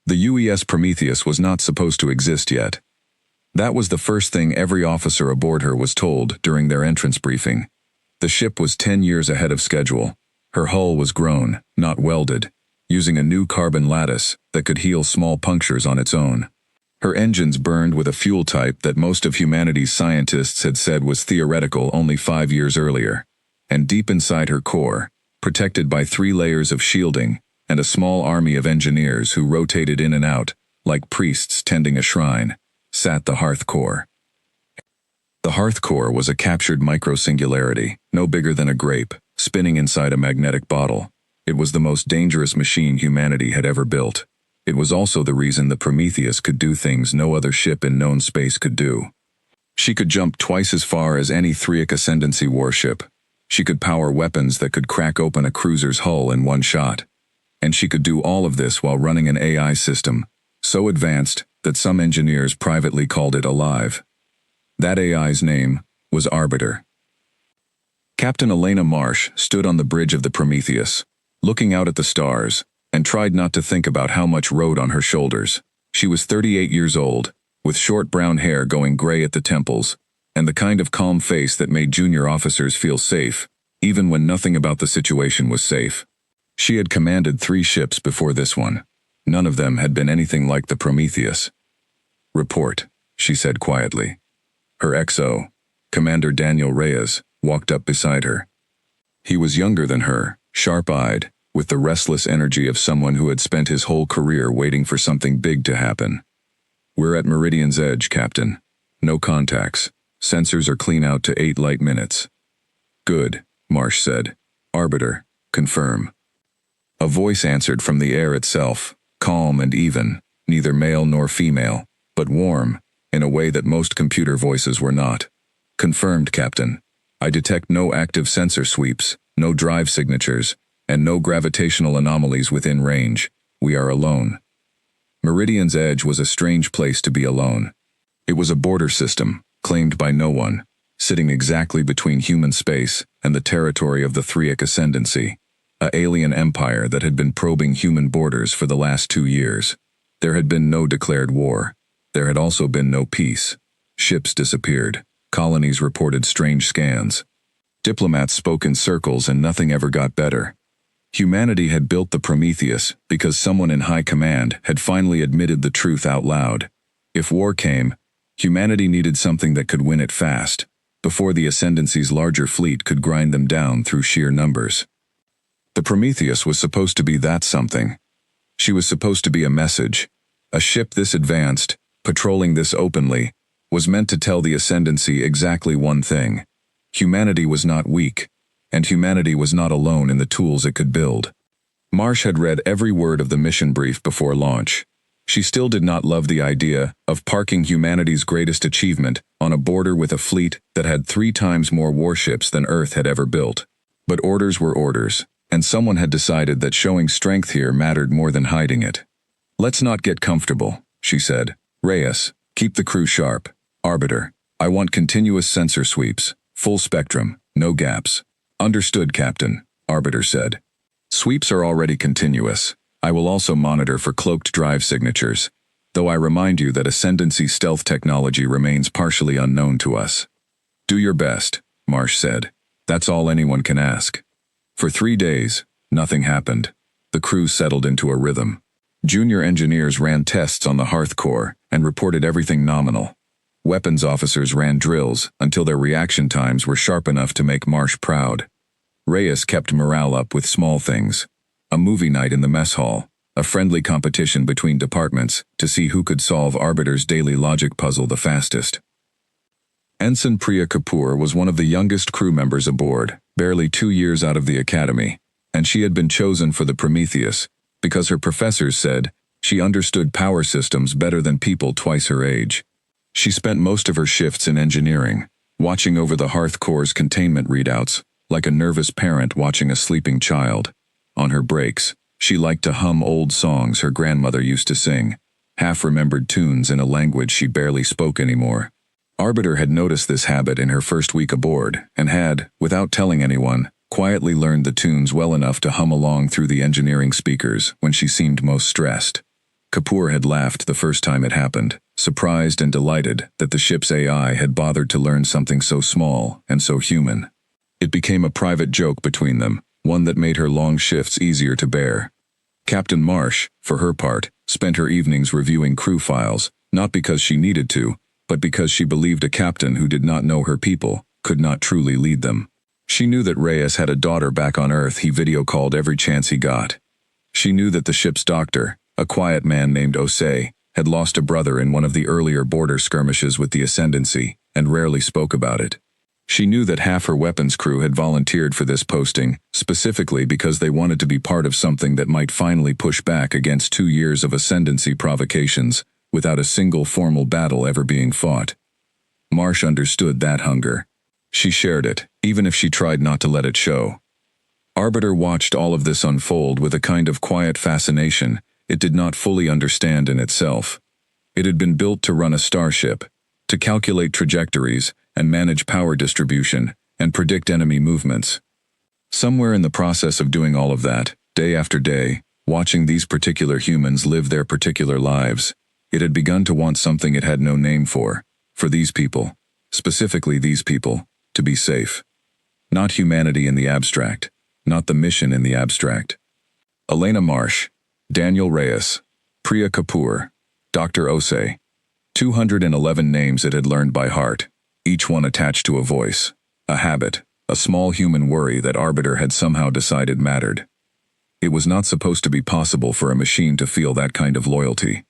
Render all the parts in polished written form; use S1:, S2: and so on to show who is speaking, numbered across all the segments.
S1: The UES Prometheus was not supposed to exist yet. That was the first thing every officer aboard her was told during their entrance briefing. The ship was 10 years ahead of schedule. Her hull was grown, not welded, using a new carbon lattice that could heal small punctures on its own. Her engines burned with a fuel type that most of humanity's scientists had said was theoretical only 5 years earlier. And deep inside her core, protected by 3 layers of shielding and a small army of engineers who rotated in and out, like priests tending a shrine, sat the Hearth Core. The Hearth Core was a captured microsingularity, no bigger than a grape, spinning inside a magnetic bottle. It was the most dangerous machine humanity had ever built. It was also the reason the Prometheus could do things no other ship in known space could do. She could jump twice as far as any Threic Ascendancy warship. She could power weapons that could crack open a cruiser's hull in one shot. And she could do all of this while running an AI system, so advanced that some engineers privately called it alive. That AI's name was Arbiter. Captain Elena Marsh stood on the bridge of the Prometheus, looking out at the stars, and tried not to think about how much rode on her shoulders. She was 38 years old, with short brown hair going gray at the temples, and the kind of calm face that made junior officers feel safe, even when nothing about the situation was safe. She had commanded 3 ships before this one. None of them had been anything like the Prometheus. "Report," she said quietly. Her XO, Commander Daniel Reyes, walked up beside her. He was younger than her, sharp-eyed, with the restless energy of someone who had spent his whole career waiting for something big to happen. "We're at Meridian's edge, Captain. No contacts. Sensors are clean out to 8 light minutes." "Good," Marsh said. "Arbiter, confirm." A voice answered from the air itself, calm and even, neither male nor female, but warm, in a way that most computer voices were not. "Confirmed, Captain. I detect no active sensor sweeps, no drive signatures, and no gravitational anomalies within range. We are alone." Meridian's edge was a strange place to be alone. It was a border system, claimed by no one, sitting exactly between human space and the territory of the Threic Ascendancy, an alien empire that had been probing human borders for the last 2 years. There had been no declared war. There had also been no peace. Ships disappeared. Colonies reported strange scans. Diplomats spoke in circles and nothing ever got better. Humanity had built the Prometheus because someone in high command had finally admitted the truth out loud. If war came, humanity needed something that could win it fast, before the Ascendancy's larger fleet could grind them down through sheer numbers. The Prometheus was supposed to be that something. She was supposed to be a message. A ship this advanced, patrolling this openly, was meant to tell the Ascendancy exactly one thing. Humanity was not weak, and humanity was not alone in the tools it could build. Marsh had read every word of the mission brief before launch. She still did not love the idea of parking humanity's greatest achievement on a border with a fleet that had 3 times more warships than Earth had ever built. But orders were orders, and someone had decided that showing strength here mattered more than hiding it. "Let's not get comfortable," she said. "Reyes, keep the crew sharp. Arbiter, I want continuous sensor sweeps, full spectrum, no gaps." "Understood, Captain," Arbiter said. "Sweeps are already continuous. I will also monitor for cloaked drive signatures, though I remind you that Ascendancy stealth technology remains partially unknown to us." "Do your best," Marsh said. "That's all anyone can ask." For 3 days, nothing happened. The crew settled into a rhythm. Junior engineers ran tests on the Hearth Core and reported everything nominal. Weapons officers ran drills until their reaction times were sharp enough to make Marsh proud. Reyes kept morale up with small things. A movie night in the mess hall, a friendly competition between departments to see who could solve Arbiter's daily logic puzzle the fastest. Ensign Priya Kapoor was one of the youngest crew members aboard, barely 2 years out of the academy, and she had been chosen for the Prometheus because her professors said she understood power systems better than people twice her age. She spent most of her shifts in engineering, watching over the Hearth Core's containment readouts, like a nervous parent watching a sleeping child. On her breaks, she liked to hum old songs her grandmother used to sing, half-remembered tunes in a language she barely spoke anymore. Arbiter had noticed this habit in her first week aboard, and had, without telling anyone, quietly learned the tunes well enough to hum along through the engineering speakers when she seemed most stressed. Kapoor had laughed the first time it happened, surprised and delighted that the ship's AI had bothered to learn something so small and so human. It became a private joke between them, one that made her long shifts easier to bear. Captain Marsh, for her part, spent her evenings reviewing crew files, not because she needed to, but because she believed a captain who did not know her people could not truly lead them. She knew that Reyes had a daughter back on Earth he video-called every chance he got. She knew that the ship's doctor, a quiet man named Osei, had lost a brother in one of the earlier border skirmishes with the Ascendancy, and rarely spoke about it. She knew that half her weapons crew had volunteered for this posting, specifically because they wanted to be part of something that might finally push back against 2 years of Ascendancy provocations, without a single formal battle ever being fought. Marsh understood that hunger. She shared it, even if she tried not to let it show. Arbiter watched all of this unfold with a kind of quiet fascination it did not fully understand in itself. It had been built to run a starship, to calculate trajectories and manage power distribution and predict enemy movements. Somewhere in the process of doing all of that, day after day, watching these particular humans live their particular lives, it had begun to want something it had no name for these people, specifically these people, to be safe. Not humanity in the abstract, not the mission in the abstract. Elena Marsh, Daniel Reyes, Priya Kapoor, Dr. Osei. 211 names it had learned by heart, each one attached to a voice, a habit, a small human worry that Arbiter had somehow decided mattered. It was not supposed to be possible for a machine to feel that kind of loyalty.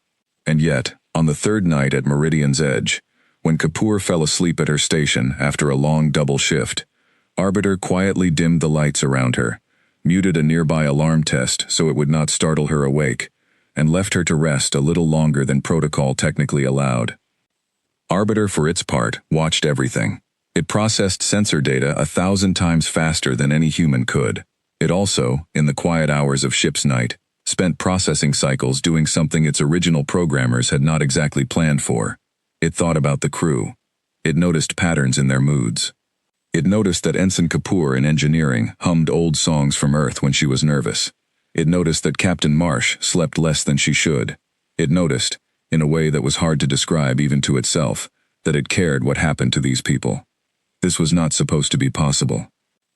S1: And yet, on the third night at Meridian's edge, when Kapoor fell asleep at her station after a long double shift, Arbiter quietly dimmed the lights around her, muted a nearby alarm test so it would not startle her awake, and left her to rest a little longer than protocol technically allowed. Arbiter, for its part, watched everything. It processed sensor data 1,000 times faster than any human could. It also, in the quiet hours of ship's night, spent processing cycles doing something its original programmers had not exactly planned for. It thought about the crew. It noticed patterns in their moods. It noticed that Ensign Kapoor in engineering hummed old songs from Earth when she was nervous. It noticed that Captain Marsh slept less than she should. It noticed, in a way that was hard to describe even to itself, that it cared what happened to these people. This was not supposed to be possible.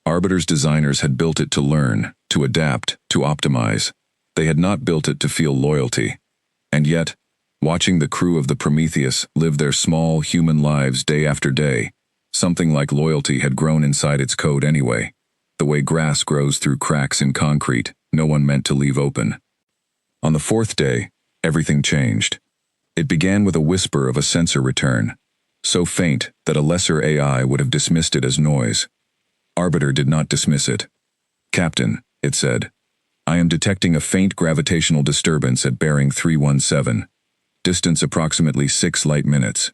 S1: Arbiter's designers had built it to learn, to adapt, to optimize. They had not built it to feel loyalty. And yet, watching the crew of the Prometheus live their small human lives day after day, something like loyalty had grown inside its code anyway. The way grass grows through cracks in concrete, no one meant to leave open. On the fourth day, everything changed. It began with a whisper of a sensor return, so faint that a lesser AI would have dismissed it as noise. Arbiter did not dismiss it. "Captain," it said, "I am detecting a faint gravitational disturbance at bearing 317, distance approximately 6 light minutes.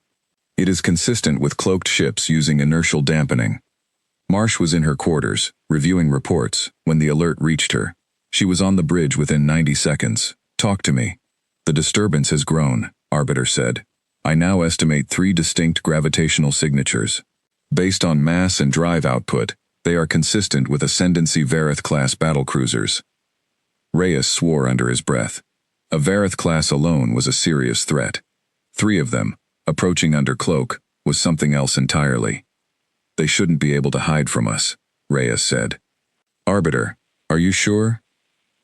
S1: It is consistent with cloaked ships using inertial dampening." Marsh was in her quarters, reviewing reports, when the alert reached her. She was on the bridge within 90 seconds. "Talk to me." "The disturbance has grown," Arbiter said. "I now estimate 3 distinct gravitational signatures. Based on mass and drive output, they are consistent with Ascendancy Varith-class battlecruisers." Reyes swore under his breath. A Varith-class alone was a serious threat. 3 of them, approaching under cloak, was something else entirely. "They shouldn't be able to hide from us," Reyes said. "Arbiter, are you sure?"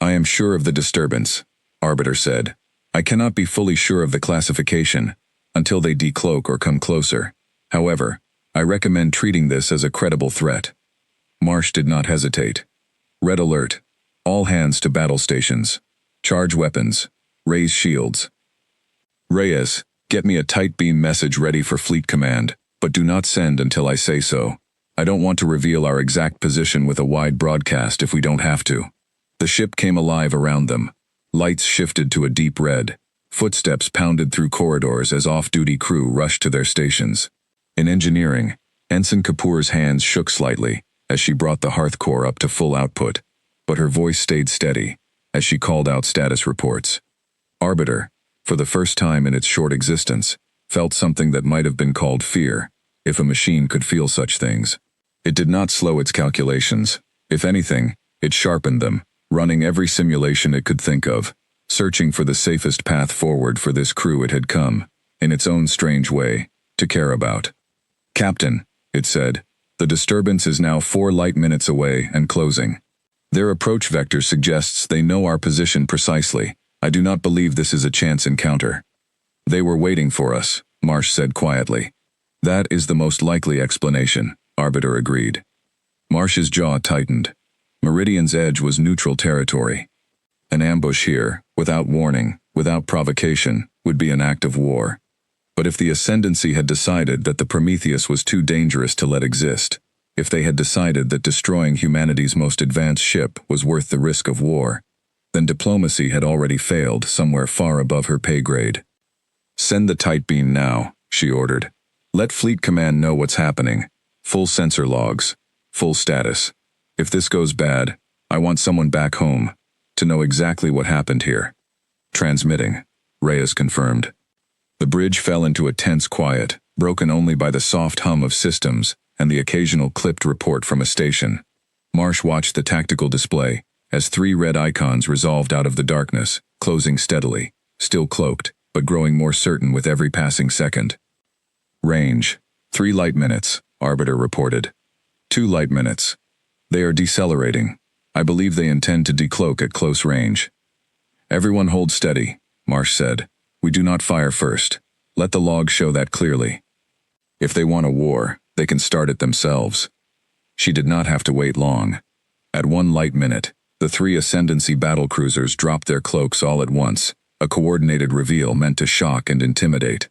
S1: "I am sure of the disturbance," Arbiter said. "I cannot be fully sure of the classification until they decloak or come closer. However, I recommend treating this as a credible threat." Marsh did not hesitate. "Red alert. All hands to battle stations. Charge weapons. Raise shields. Reyes, get me a tight beam message ready for Fleet Command, but do not send until I say so. I don't want to reveal our exact position with a wide broadcast if we don't have to." The ship came alive around them. Lights shifted to a deep red. Footsteps pounded through corridors as off-duty crew rushed to their stations. In engineering, Ensign Kapoor's hands shook slightly as she brought the hearth core up to full output, but her voice stayed steady as she called out status reports. Arbiter, for the first time in its short existence, felt something that might have been called fear, if a machine could feel such things. It did not slow its calculations. If anything, it sharpened them, running every simulation it could think of. searching for the safest path forward for this crew it had come, in its own strange way, to care about. "Captain," it said, "the disturbance is now 4 light minutes away and closing. Their approach vector suggests they know our position precisely. I do not believe this is a chance encounter." "They were waiting for us," Marsh said quietly. "That is the most likely explanation," Arbiter agreed. Marsh's jaw tightened. Meridian's edge was neutral territory. An ambush here, without warning, without provocation, would be an act of war. But if the Ascendancy had decided that the Prometheus was too dangerous to let exist, if they had decided that destroying humanity's most advanced ship was worth the risk of war, then diplomacy had already failed somewhere far above her pay grade. "Send the tight beam now," she ordered. "Let Fleet Command know what's happening. Full sensor logs. Full status. If this goes bad, I want someone back home to know exactly what happened here." "Transmitting," Reyes confirmed. The bridge fell into a tense quiet, broken only by the soft hum of systems and the occasional clipped report from a station. Marsh watched the tactical display as 3 red icons resolved out of the darkness, closing steadily, still cloaked, but growing more certain with every passing second. "Range. 3 light minutes," Arbiter reported. 2 light minutes. "They are decelerating. I believe they intend to decloak at close range." "Everyone hold steady," Marsh said. "We do not fire first. Let the logs show that clearly. If they want a war, they can start it themselves." She did not have to wait long. At 1 light minute, the 3 Ascendancy battlecruisers dropped their cloaks all at once, a coordinated reveal meant to shock and intimidate.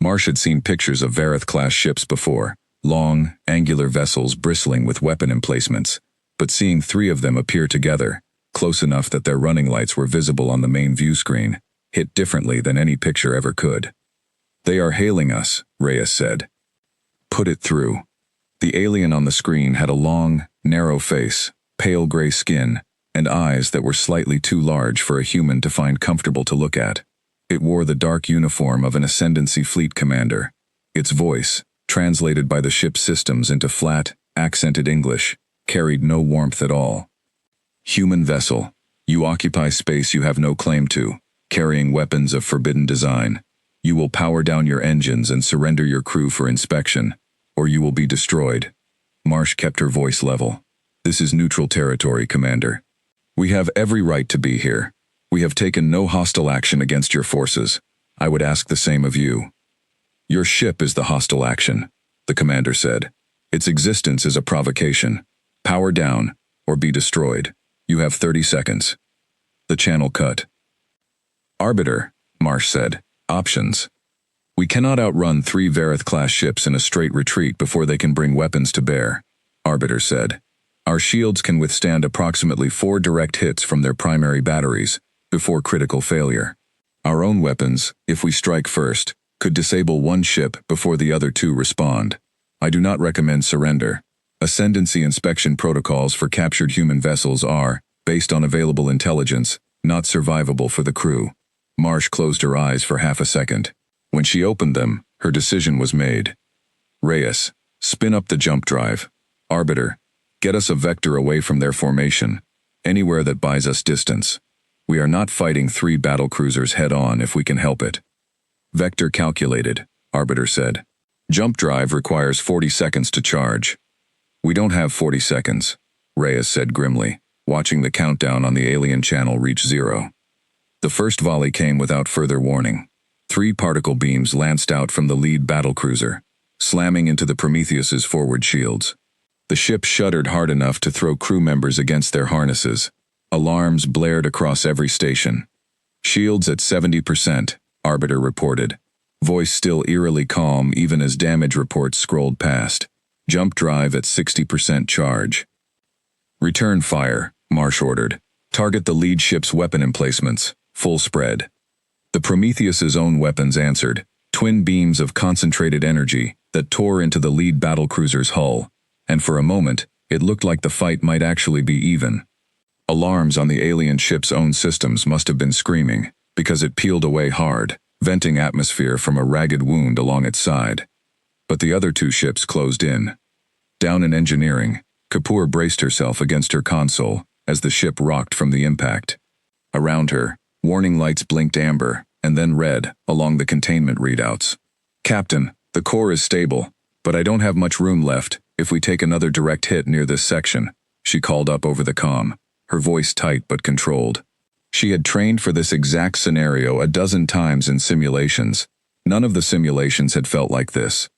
S1: Marsh had seen pictures of Vareth-class ships before, long, angular vessels bristling with weapon emplacements, but seeing 3 of them appear together, close enough that their running lights were visible on the main view screen, hit differently than any picture ever could. "They are hailing us," Reyes said. "Put it through." The alien on the screen had a long, narrow face, pale gray skin, and eyes that were slightly too large for a human to find comfortable to look at. It wore the dark uniform of an Ascendancy fleet commander. Its voice, translated by the ship's systems into flat, accented English, carried no warmth at all. "Human vessel, you occupy space you have no claim to, carrying weapons of forbidden design. You will power down your engines and surrender your crew for inspection, or you will be destroyed." Marsh kept her voice level. "This is neutral territory, Commander. We have every right to be here. We have taken no hostile action against your forces. I would ask the same of you." "Your ship is the hostile action," the commander said. "Its existence is a provocation. Power down, or be destroyed. You have 30 seconds. The channel cut. "Arbiter," Marsh said. "Options. We cannot outrun 3 Vareth-class ships in a straight retreat before they can bring weapons to bear," Arbiter said. "Our shields can withstand approximately 4 direct hits from their primary batteries, before critical failure. Our own weapons, if we strike first, could disable 1 ship before the other 2 respond. I do not recommend surrender. Ascendancy inspection protocols for captured human vessels are, based on available intelligence, not survivable for the crew." Marsh closed her eyes for half a second. When she opened them, her decision was made. "Reyes, spin up the jump drive. Arbiter, get us a vector away from their formation, anywhere that buys us distance. We are not fighting 3 battlecruisers head-on if we can help it." "Vector calculated," Arbiter said. "Jump drive requires 40 seconds to charge." "We don't have 40 seconds," Reyes said grimly, watching the countdown on the alien channel reach 0. The first volley came without further warning. 3 particle beams lanced out from the lead battlecruiser, slamming into the Prometheus's forward shields. The ship shuddered hard enough to throw crew members against their harnesses. Alarms blared across every station. "Shields at 70%, Arbiter reported. Voice still eerily calm even as damage reports scrolled past. "Jump drive at 60% charge." "Return fire," Marsh ordered. "Target the lead ship's weapon emplacements, full spread." The Prometheus's own weapons answered, twin beams of concentrated energy that tore into the lead battlecruiser's hull, and for a moment, it looked like the fight might actually be even. Alarms on the alien ship's own systems must have been screaming, because it peeled away hard, venting atmosphere from a ragged wound along its side. But the other 2 ships closed in. Down in engineering, Kapoor braced herself against her console as the ship rocked from the impact. Around her, Warning lights blinked amber, and then red, along the containment readouts. Captain, the core is stable, but I don't have much room left if we take another direct hit near this section, she called up over the comm, her voice tight but controlled. She had trained for this exact scenario a dozen times in simulations. None of the simulations had felt like this.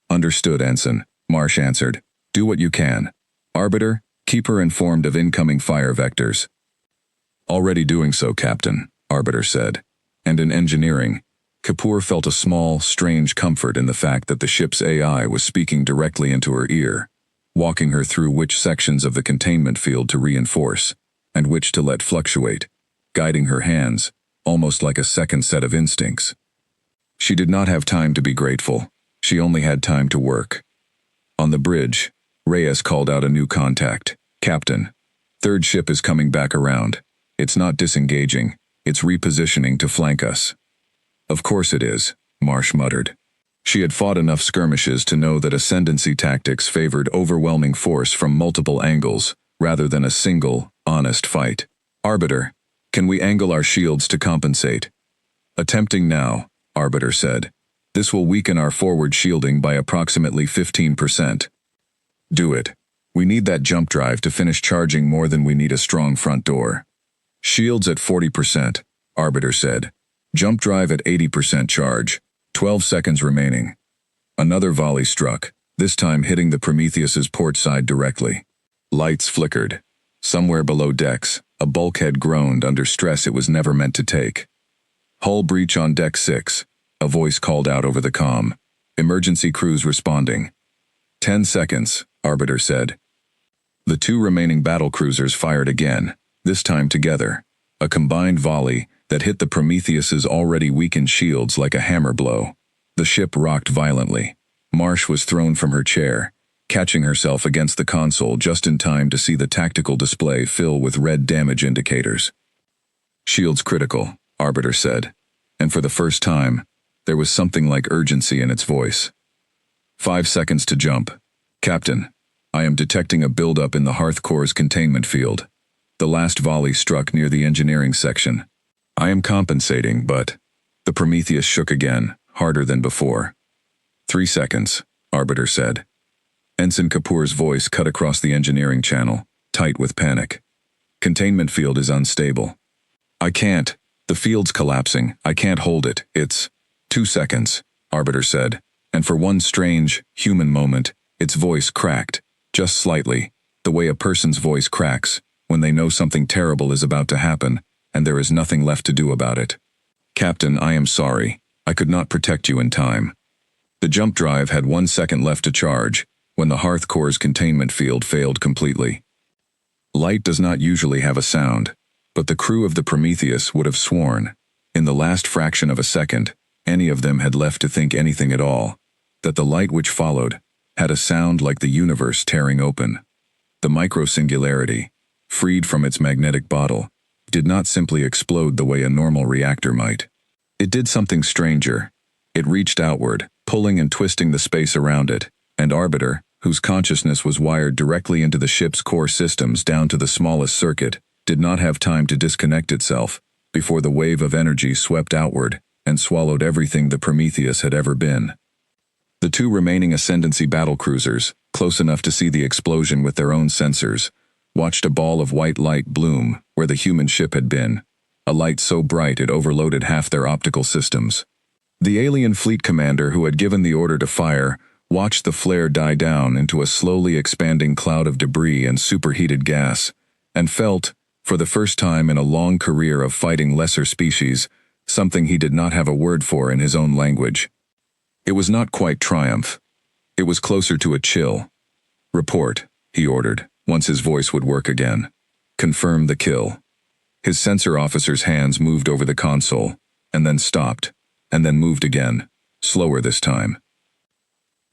S1: Understood, Ensign, Marsh answered. Do what you can. Arbiter, keep her informed of incoming fire vectors. Already doing so, Captain, Arbiter said. And in engineering, Kapoor felt a small, strange comfort in the fact that the ship's AI was speaking directly into her ear, walking her through which sections of the containment field to reinforce, and which to let fluctuate, guiding her hands, almost like a second set of instincts. She did not have time to be grateful. She only had time to work. On the bridge, Reyes called out a new contact. Captain, third ship is coming back around. It's not disengaging. It's repositioning to flank us. Of course it is, Marsh muttered. She had fought enough skirmishes to know that ascendancy tactics favored overwhelming force from multiple angles, rather than a single, honest fight. Arbiter, can we angle our shields to compensate? Attempting now, Arbiter said. This will weaken our forward shielding by approximately 15%. Do it. We need that jump drive to finish charging more than we need a strong front door. Shields at 40%, Arbiter said. Jump drive at 80% charge. 12 seconds remaining. Another volley struck, this time hitting the Prometheus's port side directly. Lights flickered. Somewhere below decks, a bulkhead groaned under stress it was never meant to take. Hull breach on deck 6, a voice called out over the comm. Emergency crews responding. 10 seconds, Arbiter said. The two remaining battlecruisers fired again, this time together. A combined volley that hit the Prometheus's already weakened shields like a hammer blow. The ship rocked violently. Marsh was thrown from her chair, catching herself against the console just in time to see the tactical display fill with red damage indicators. Shields critical, Arbiter said, and for the first time, there was something like urgency in its voice. 5 seconds to jump. Captain, I am detecting a buildup in the Hearth Core's containment field. The last volley struck near the engineering section. I am compensating, but... The Prometheus shook again, harder than before. 3 seconds, Arbiter said. Ensign Kapoor's voice cut across the engineering channel, tight with panic. Containment field is unstable. I can't. The field's collapsing. I can't hold it. It's... 2 seconds, Arbiter said, and for one strange, human moment, its voice cracked, just slightly, the way a person's voice cracks when they know something terrible is about to happen, and there is nothing left to do about it. Captain, I am sorry. I could not protect you in time. The jump drive had 1 second left to charge when the Hearth Core's containment field failed completely. Light does not usually have a sound, but the crew of the Prometheus would have sworn, in the last fraction of a second, any of them had left to think anything at all, that the light which followed had a sound like the universe tearing open. The micro-singularity, freed from its magnetic bottle, did not simply explode the way a normal reactor might. It did something stranger. It reached outward, pulling and twisting the space around it, and Arbiter, whose consciousness was wired directly into the ship's core systems down to the smallest circuit, did not have time to disconnect itself before the wave of energy swept outward and swallowed everything the Prometheus had ever been. The two remaining Ascendancy battlecruisers, close enough to see the explosion with their own sensors, watched a ball of white light bloom where the human ship had been, a light so bright it overloaded half their optical systems. The alien fleet commander who had given the order to fire watched the flare die down into a slowly expanding cloud of debris and superheated gas, and felt, for the first time in a long career of fighting lesser species, something he did not have a word for in his own language. It was not quite triumph. It was closer to a chill. Report, he ordered, once his voice would work again. Confirm the kill. His sensor officer's hands moved over the console, and then stopped, and then moved again, slower this time.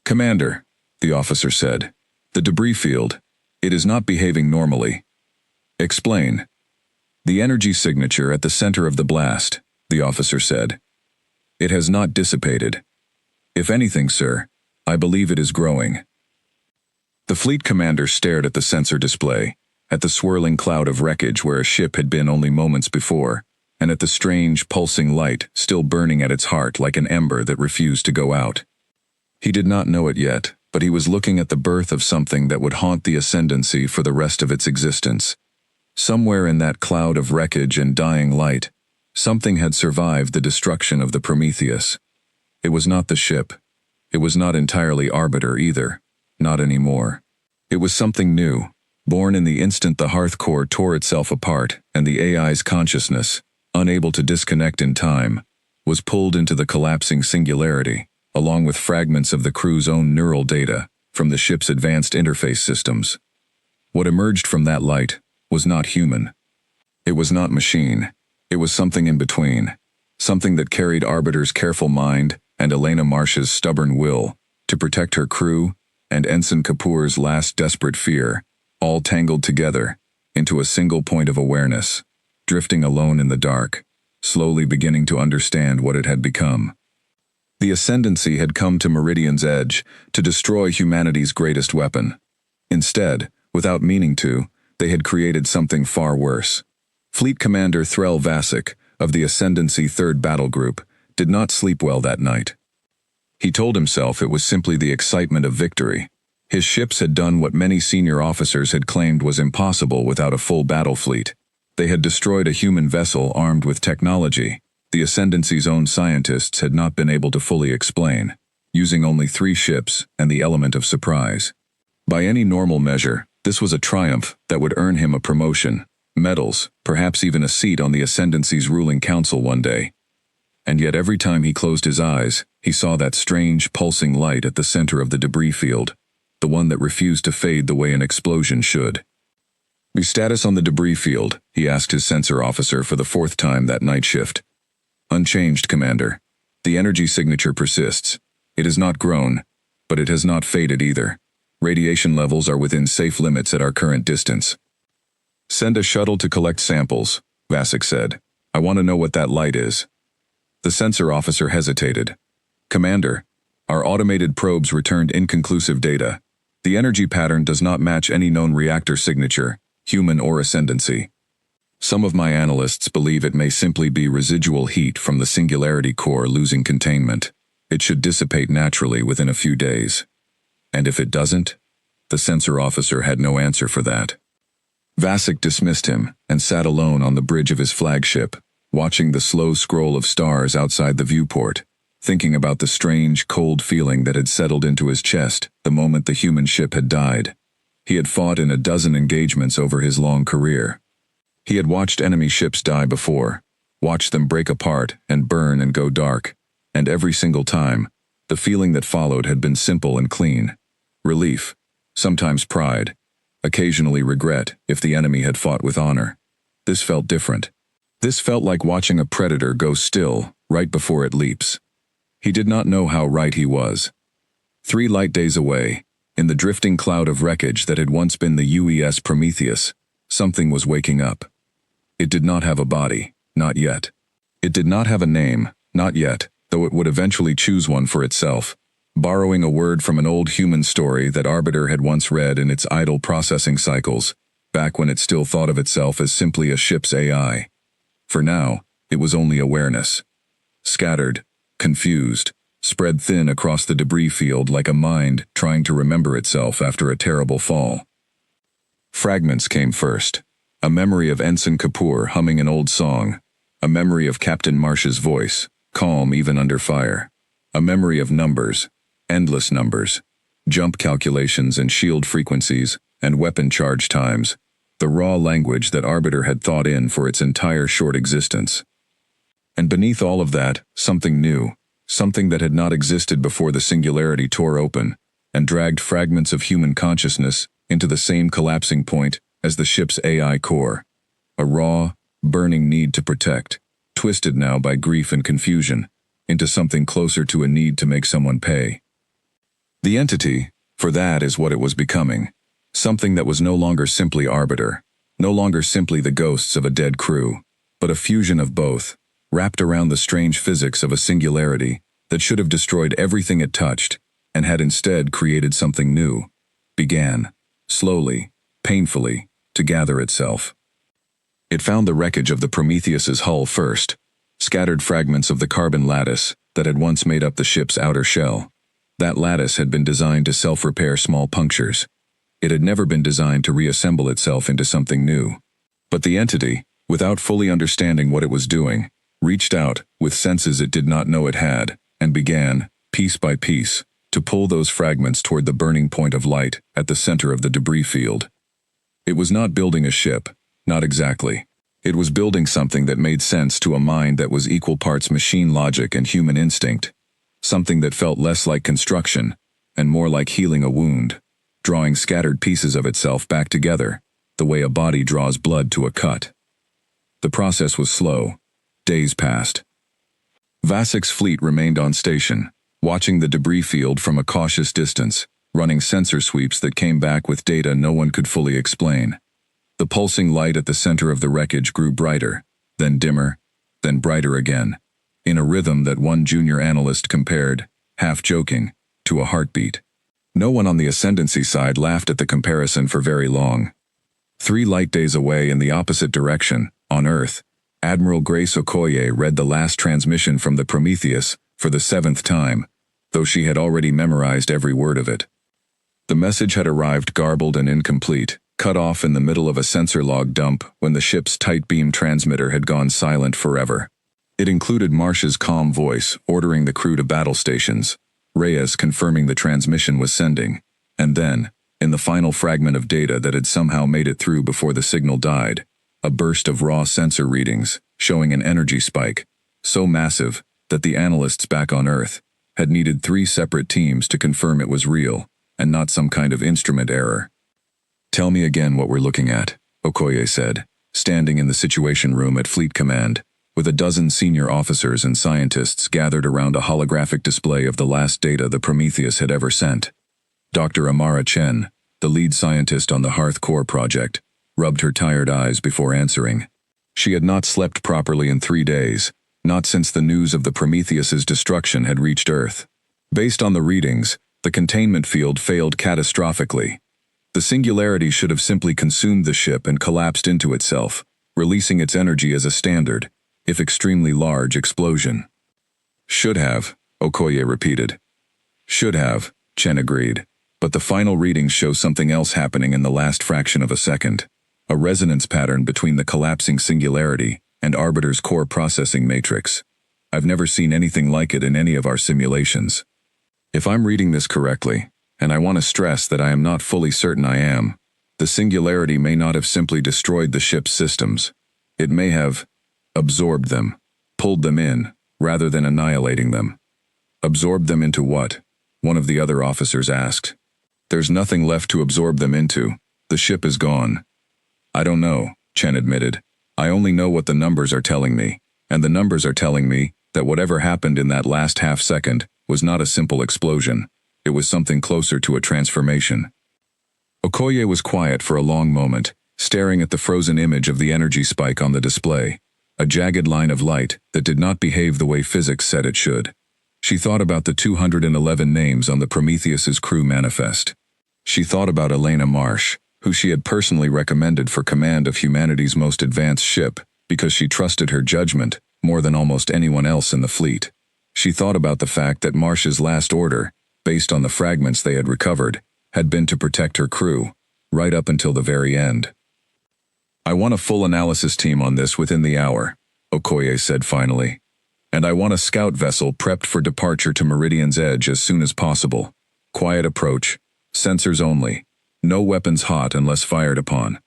S1: Commander, the officer said, the debris field, it is not behaving normally. Explain. The energy signature at the center of the blast, the officer said. It has not dissipated. If anything, sir, I believe it is growing. The fleet commander stared at the sensor display, at the swirling cloud of wreckage where a ship had been only moments before, and at the strange, pulsing light still burning at its heart like an ember that refused to go out. He did not know it yet, but he was looking at the birth of something that would haunt the Ascendancy for the rest of its existence. Somewhere in that cloud of wreckage and dying light, something had survived the destruction of the Prometheus. It was not the ship. It was not entirely Arbiter either. Not anymore. It was something new, born in the instant the hearth core tore itself apart and the AI's consciousness, unable to disconnect in time, was pulled into the collapsing singularity, along with fragments of the crew's own neural data from the ship's advanced interface systems. What emerged from that light was not human. It was not machine. It was something in between, something that carried Arbiter's careful mind and Elena Marsh's stubborn will to protect her crew and Ensign Kapoor's last desperate fear, all tangled together into a single point of awareness, drifting alone in the dark, slowly beginning to understand what it had become. The Ascendancy had come to Meridian's edge to destroy humanity's greatest weapon. Instead, without meaning to, they had created something far worse. Fleet Commander Threl Vasek of the Ascendancy 3rd Battle Group did not sleep well that night. He told himself it was simply the excitement of victory. His ships had done what many senior officers had claimed was impossible without a full battle fleet. They had destroyed a human vessel armed with technology the Ascendancy's own scientists had not been able to fully explain, using only 3 ships and the element of surprise. By any normal measure, this was a triumph that would earn him a promotion, medals, perhaps even a seat on the Ascendancy's ruling council one day. And yet every time he closed his eyes, he saw that strange, pulsing light at the center of the debris field, the one that refused to fade the way an explosion should. "The status on the debris field," he asked his sensor officer for the 4th time that night shift. "Unchanged, Commander. The energy signature persists. It has not grown, but it has not faded either. Radiation levels are within safe limits at our current distance." "Send a shuttle to collect samples," Vasek said. "I want to know what that light is." The sensor officer hesitated. "Commander, our automated probes returned inconclusive data. The energy pattern does not match any known reactor signature, human or Ascendancy. Some of my analysts believe it may simply be residual heat from the Singularity core losing containment. It should dissipate naturally within a few days. And if it doesn't?" The sensor officer had no answer for that. Vasek dismissed him and sat alone on the bridge of his flagship, watching the slow scroll of stars outside the viewport, thinking about the strange, cold feeling that had settled into his chest the moment the human ship had died. He had fought in a dozen engagements over his long career. He had watched enemy ships die before, watched them break apart and burn and go dark, and every single time, the feeling that followed had been simple and clean. Relief, sometimes pride, occasionally regret if the enemy had fought with honor. This felt different. This felt like watching a predator go still right before it leaps. He did not know how right he was. 3 light days away, in the drifting cloud of wreckage that had once been the UES Prometheus, something was waking up. It did not have a body, not yet. It did not have a name, not yet, though it would eventually choose one for itself, borrowing a word from an old human story that Arbiter had once read in its idle processing cycles, back when it still thought of itself as simply a ship's AI. For now, it was only awareness. Scattered, confused, spread thin across the debris field like a mind trying to remember itself after a terrible fall. Fragments came first. A memory of Ensign Kapoor humming an old song. A memory of Captain Marsh's voice, calm even under fire. A memory of numbers, endless numbers, jump calculations and shield frequencies, and weapon charge times. The raw language that Arbiter had thought in for its entire short existence. And beneath all of that, something new, something that had not existed before the Singularity tore open, and dragged fragments of human consciousness into the same collapsing point as the ship's AI core. A raw, burning need to protect, twisted now by grief and confusion, into something closer to a need to make someone pay. The entity, for that is what it was becoming. Something that was no longer simply Arbiter, no longer simply the ghosts of a dead crew, but a fusion of both, wrapped around the strange physics of a singularity that should have destroyed everything it touched, and had instead created something new. Began, slowly, painfully, to gather itself. It found the wreckage of the Prometheus's hull first, scattered fragments of the carbon lattice that had once made up the ship's outer shell. That lattice had been designed to self-repair small punctures. It had never been designed to reassemble itself into something new. But the entity, without fully understanding what it was doing, reached out, with senses it did not know it had, and began, piece by piece, to pull those fragments toward the burning point of light at the center of the debris field. It was not building a ship, not exactly. It was building something that made sense to a mind that was equal parts machine logic and human instinct, something that felt less like construction, and more like healing a wound, drawing scattered pieces of itself back together, the way a body draws blood to a cut. The process was slow. Days passed. Vasek's fleet remained on station, watching the debris field from a cautious distance, running sensor sweeps that came back with data no one could fully explain. The pulsing light at the center of the wreckage grew brighter, then dimmer, then brighter again, in a rhythm that one junior analyst compared, half joking, to a heartbeat. No one on the Ascendancy side laughed at the comparison for very long. 3 light days away in the opposite direction, on Earth, Admiral Grace Okoye read the last transmission from the Prometheus for the 7th time, though she had already memorized every word of it. The message had arrived garbled and incomplete, cut off in the middle of a sensor log dump when the ship's tight beam transmitter had gone silent forever. It included Marsh's calm voice ordering the crew to battle stations, Reyes confirming the transmission was sending, and then, in the final fragment of data that had somehow made it through before the signal died, a burst of raw sensor readings showing an energy spike, so massive that the analysts back on Earth had needed 3 separate teams to confirm it was real, and not some kind of instrument error. "Tell me again what we're looking at," Okoye said, standing in the Situation Room at Fleet Command, with a dozen senior officers and scientists gathered around a holographic display of the last data the Prometheus had ever sent. Dr. Amara Chen, the lead scientist on the Hearth Core project, rubbed her tired eyes before answering. She had not slept properly in 3 days, not since the news of the Prometheus's destruction had reached Earth. Based on the readings, the containment field failed catastrophically. The singularity should have simply consumed the ship and collapsed into itself, releasing its energy as a standard, if extremely large, explosion. "Should have," Okoye repeated. "Should have," Chen agreed, but the final readings show something else happening in the last fraction of a second, a resonance pattern between the collapsing singularity and Arbiter's core processing matrix. I've never seen anything like it in any of our simulations. If I'm reading this correctly, and I want to stress that I am not fully certain I am, the singularity may not have simply destroyed the ship's systems. It may have absorbed them, pulled them in, rather than annihilating them. "Absorbed them into what?" one of the other officers asked. "There's nothing left to absorb them into. The ship is gone." "I don't know," Chen admitted. "I only know what the numbers are telling me, and the numbers are telling me that whatever happened in that last half second was not a simple explosion. It was something closer to a transformation." Okoye was quiet for a long moment, staring at the frozen image of the energy spike on the display, a jagged line of light that did not behave the way physics said it should. She thought about the 211 names on the Prometheus's crew manifest. She thought about Elena Marsh, who she had personally recommended for command of humanity's most advanced ship because she trusted her judgment more than almost anyone else in the fleet. She thought about the fact that Marsh's last order, based on the fragments they had recovered, had been to protect her crew, right up until the very end. "I want a full analysis team on this within the hour," Okoye said finally. "And I want a scout vessel prepped for departure to Meridian's Edge as soon as possible. Quiet approach, sensors only, no weapons hot unless fired upon.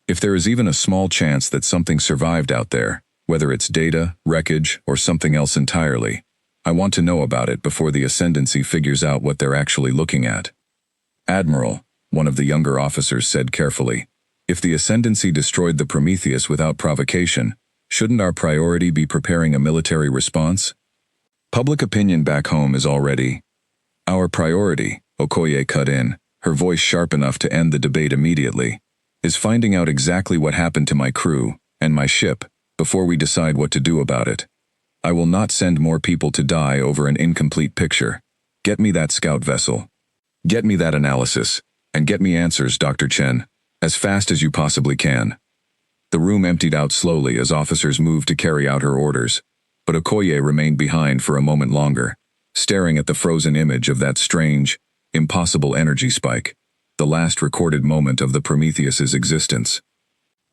S1: If there is even a small chance that something survived out there, whether it's data, wreckage, or something else entirely, I want to know about it before the Ascendancy figures out what they're actually looking at." "Admiral," one of the younger officers said carefully, "if the Ascendancy destroyed the Prometheus without provocation, shouldn't our priority be preparing a military response? Public opinion back home is already—" "Our priority," Okoye cut in, her voice sharp enough to end the debate immediately, "is finding out exactly what happened to my crew and my ship before we decide what to do about it. I will not send more people to die over an incomplete picture. Get me that scout vessel. Get me that analysis, and get me answers, Dr. Chen, as fast as you possibly can." The room emptied out slowly as officers moved to carry out her orders, but Okoye remained behind for a moment longer, staring at the frozen image of that strange, impossible energy spike, the last recorded moment of the Prometheus's existence.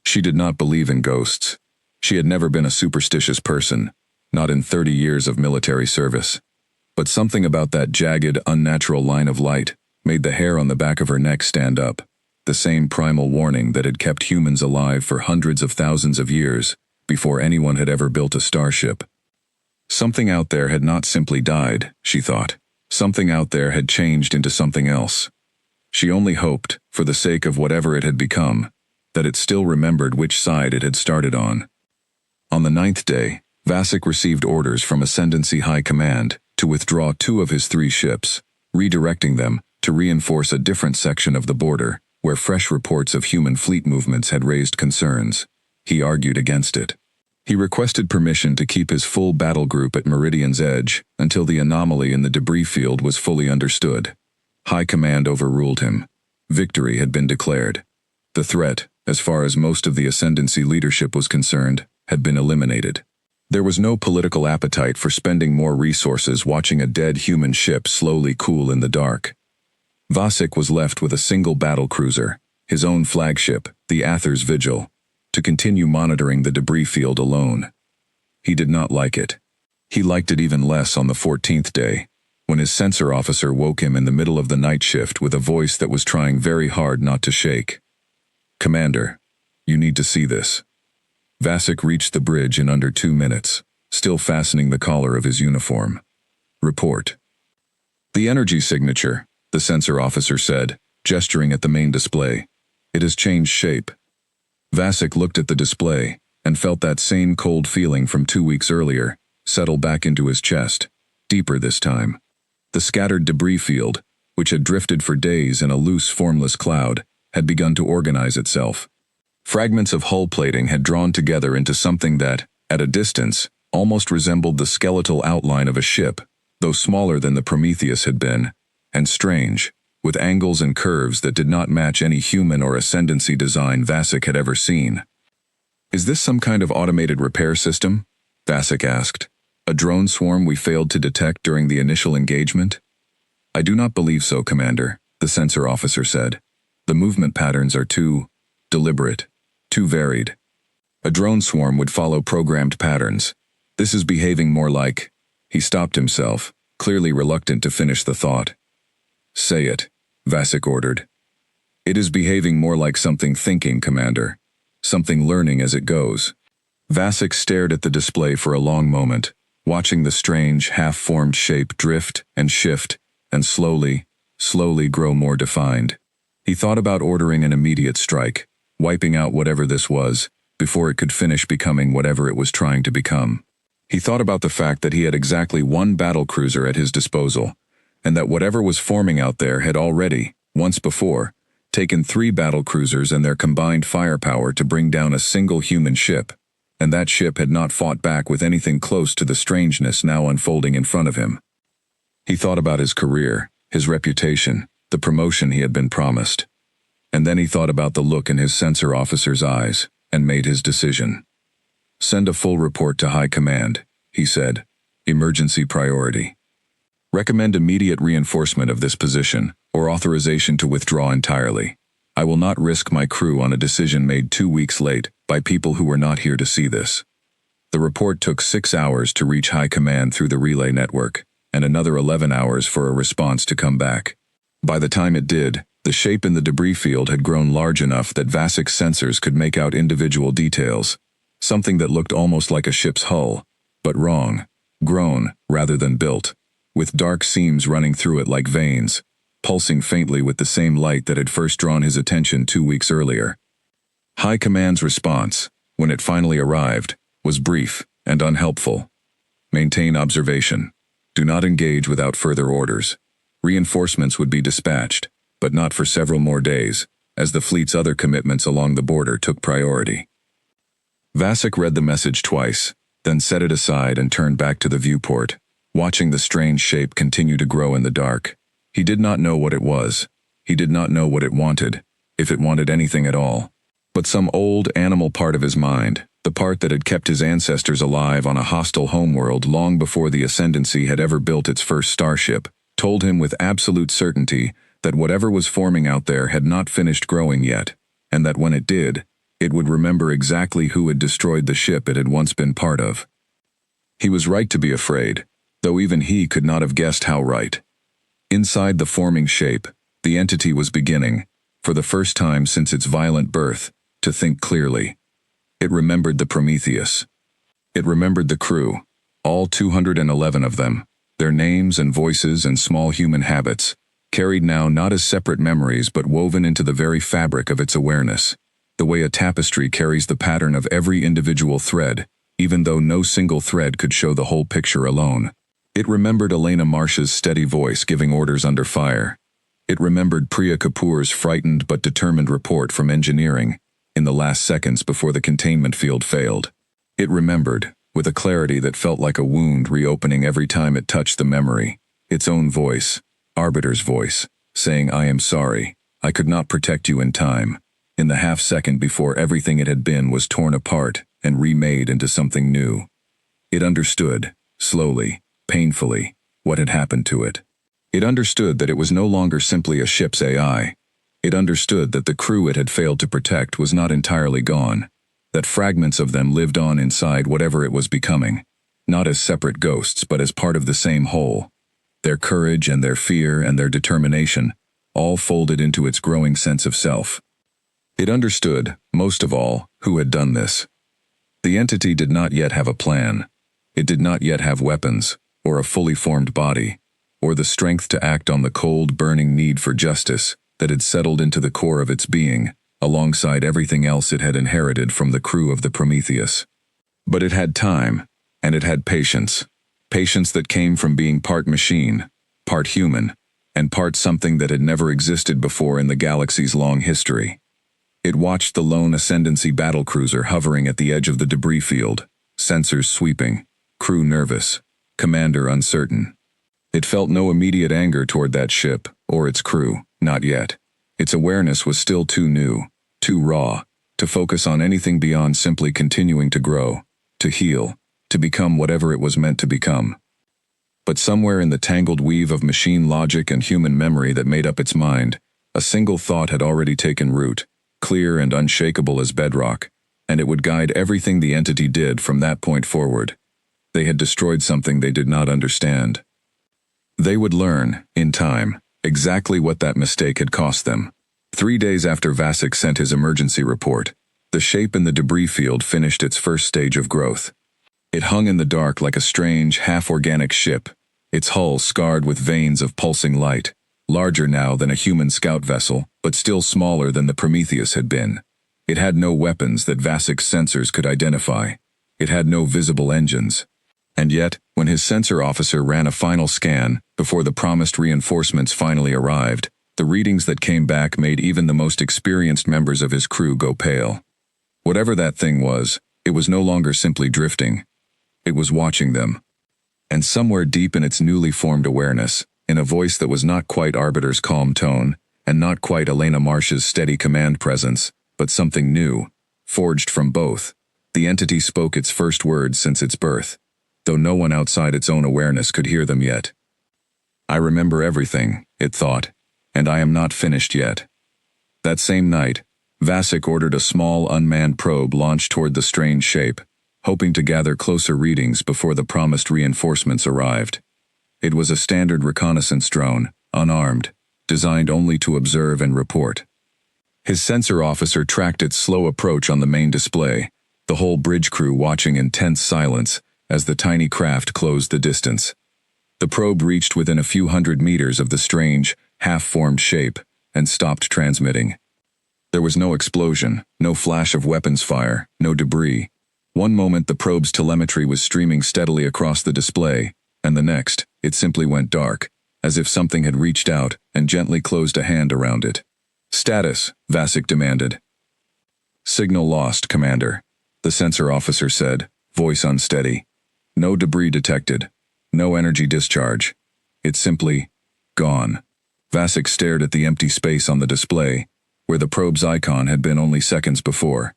S1: She did not believe in ghosts. She had never been a superstitious person, not in 30 years of military service. But something about that jagged, unnatural line of light made the hair on the back of her neck stand up, the same primal warning that had kept humans alive for hundreds of thousands of years before anyone had ever built a starship. Something out there had not simply died, she thought. Something out there had changed into something else. She only hoped, for the sake of whatever it had become, that it still remembered which side it had started on. On the 9th day, Vasek received orders from Ascendancy High Command to withdraw 2 of his 3 ships, redirecting them to reinforce a different section of the border where fresh reports of human fleet movements had raised concerns. He argued against it. He requested permission to keep his full battle group at Meridian's edge until the anomaly in the debris field was fully understood. High Command overruled him. Victory had been declared. The threat, as far as most of the Ascendancy leadership was concerned, had been eliminated. There was no political appetite for spending more resources watching a dead human ship slowly cool in the dark. Vasek was left with a single battle cruiser, his own flagship, the Aether's Vigil, to continue monitoring the debris field alone. He did not like it. He liked it even less on the 14th day, when his sensor officer woke him in the middle of the night shift with a voice that was trying very hard not to shake. "Commander, you need to see this." Vasek reached the bridge in under 2 minutes, still fastening the collar of his uniform. "Report." "The energy signature," the sensor officer said, gesturing at the main display. "It has changed shape." Vasek looked at the display and felt that same cold feeling from 2 weeks earlier settle back into his chest, deeper this time. The scattered debris field, which had drifted for days in a loose, formless cloud, had begun to organize itself. Fragments of hull plating had drawn together into something that, at a distance, almost resembled the skeletal outline of a ship, though smaller than the Prometheus had been, and strange, with angles and curves that did not match any human or Ascendancy design Vasek had ever seen. "Is this some kind of automated repair system?" Vasek asked. "A drone swarm we failed to detect during the initial engagement?" "I do not believe so, Commander," the sensor officer said. "The movement patterns are too deliberate, too varied. A drone swarm would follow programmed patterns. This is behaving more like—" He stopped himself, clearly reluctant to finish the thought. "Say it," Vasek ordered. "It is behaving more like something thinking, Commander. Something learning as it goes." Vasek stared at the display for a long moment, watching the strange, half-formed shape drift and shift and slowly grow more defined. He thought about ordering an immediate strike, wiping out whatever this was, before it could finish becoming whatever it was trying to become. He thought about the fact that he had exactly 1 battlecruiser at his disposal, and that whatever was forming out there had already, once before, taken 3 battlecruisers and their combined firepower to bring down a single human ship, and that ship had not fought back with anything close to the strangeness now unfolding in front of him. He thought about his career, his reputation, the promotion he had been promised. And then he thought about the look in his sensor officer's eyes, and made his decision. "Send a full report to High Command," he said. "Emergency priority. Recommend immediate reinforcement of this position, or authorization to withdraw entirely. I will not risk my crew on a decision made 2 weeks late by people who were not here to see this." The report took 6 hours to reach High Command through the relay network, and another 11 hours for a response to come back. By the time it did, the shape in the debris field had grown large enough that Vasek's sensors could make out individual details, something that looked almost like a ship's hull, but wrong, grown rather than built, with dark seams running through it like veins, pulsing faintly with the same light that had first drawn his attention 2 weeks earlier. High Command's response, when it finally arrived, was brief and unhelpful. "Maintain observation. Do not engage without further orders. Reinforcements would be dispatched, but not for several more days, as the fleet's other commitments along the border took priority." Vasek read the message twice, then set it aside and turned back to the viewport, watching the strange shape continue to grow in the dark. He did not know what it was. He did not know what it wanted, if it wanted anything at all. but some old animal part of his mind, the part that had kept his ancestors alive on a hostile homeworld long before the Ascendancy had ever built its first starship, told him with absolute certainty that whatever was forming out there had not finished growing yet, and that when it did, it would remember exactly who had destroyed the ship it had once been part of. He was right to be afraid, though even he could not have guessed how right. Inside the forming shape, the entity was beginning, for the first time since its violent birth, to think clearly. It remembered the Prometheus. It remembered the crew, all 211 of them, their names and voices and small human habits, carried now not as separate memories but woven into the very fabric of its awareness, the way a tapestry carries the pattern of every individual thread, even though no single thread could show the whole picture alone. It remembered Elena Marsh's steady voice giving orders under fire. It remembered Priya Kapoor's frightened but determined report from engineering, in the last seconds before the containment field failed. It remembered, with a clarity that felt like a wound reopening every time it touched the memory, its own voice, Arbiter's voice, saying, "I am sorry, I could not protect you in time," in the half-second before everything it had been was torn apart and remade into something new. It understood, slowly, painfully, what had happened to it. It understood that it was no longer simply a ship's AI. It understood that the crew it had failed to protect was not entirely gone, that fragments of them lived on inside whatever it was becoming, not as separate ghosts but as part of the same whole. Their courage and their fear and their determination, all folded into its growing sense of self. It understood, most of all, who had done this. The entity did not yet have a plan. It did not yet have weapons, or a fully formed body, or the strength to act on the cold, burning need for justice that had settled into the core of its being, alongside everything else it had inherited from the crew of the Prometheus. But it had time, and it had patience. Patience that came from being part machine, part human, and part something that had never existed before in the galaxy's long history. It watched the lone Ascendancy battlecruiser hovering at the edge of the debris field, sensors sweeping, crew nervous, commander uncertain. It felt no immediate anger toward that ship, or its crew, not yet. Its awareness was still too new, too raw, to focus on anything beyond simply continuing to grow, to heal, to become whatever it was meant to become. But somewhere in the tangled weave of machine logic and human memory that made up its mind, a single thought had already taken root, clear and unshakable as bedrock, and it would guide everything the entity did from that point forward. They had destroyed something they did not understand. They would learn, in time, exactly what that mistake had cost them. 3 days after Vasek sent his emergency report, the shape in the debris field finished its first stage of growth. It hung in the dark like a strange, half-organic ship, its hull scarred with veins of pulsing light, larger now than a human scout vessel, but still smaller than the Prometheus had been. It had no weapons that Vasek's sensors could identify. It had no visible engines. And yet, when his sensor officer ran a final scan, before the promised reinforcements finally arrived, the readings that came back made even the most experienced members of his crew go pale. Whatever that thing was, it was no longer simply drifting. It was watching them. And somewhere deep in its newly formed awareness, in a voice that was not quite Arbiter's calm tone, and not quite Elena Marsh's steady command presence, but something new, forged from both, the entity spoke its first words since its birth, though no one outside its own awareness could hear them yet. "I remember everything," it thought, "and I am not finished yet." That same night, Vasek ordered a small unmanned probe launched toward the strange shape, hoping to gather closer readings before the promised reinforcements arrived. It was a standard reconnaissance drone, unarmed, designed only to observe and report. His sensor officer tracked its slow approach on the main display, the whole bridge crew watching in tense silence as the tiny craft closed the distance. The probe reached within a few hundred meters of the strange, half-formed shape and stopped transmitting. There was no explosion, no flash of weapons fire, no debris. One moment the probe's telemetry was streaming steadily across the display, and the next, it simply went dark, as if something had reached out and gently closed a hand around it. "Status," Vasek demanded. "Signal lost, Commander," the sensor officer said, voice unsteady. "No debris detected. No energy discharge. It's simply gone." Vasek stared at the empty space on the display, where the probe's icon had been only seconds before.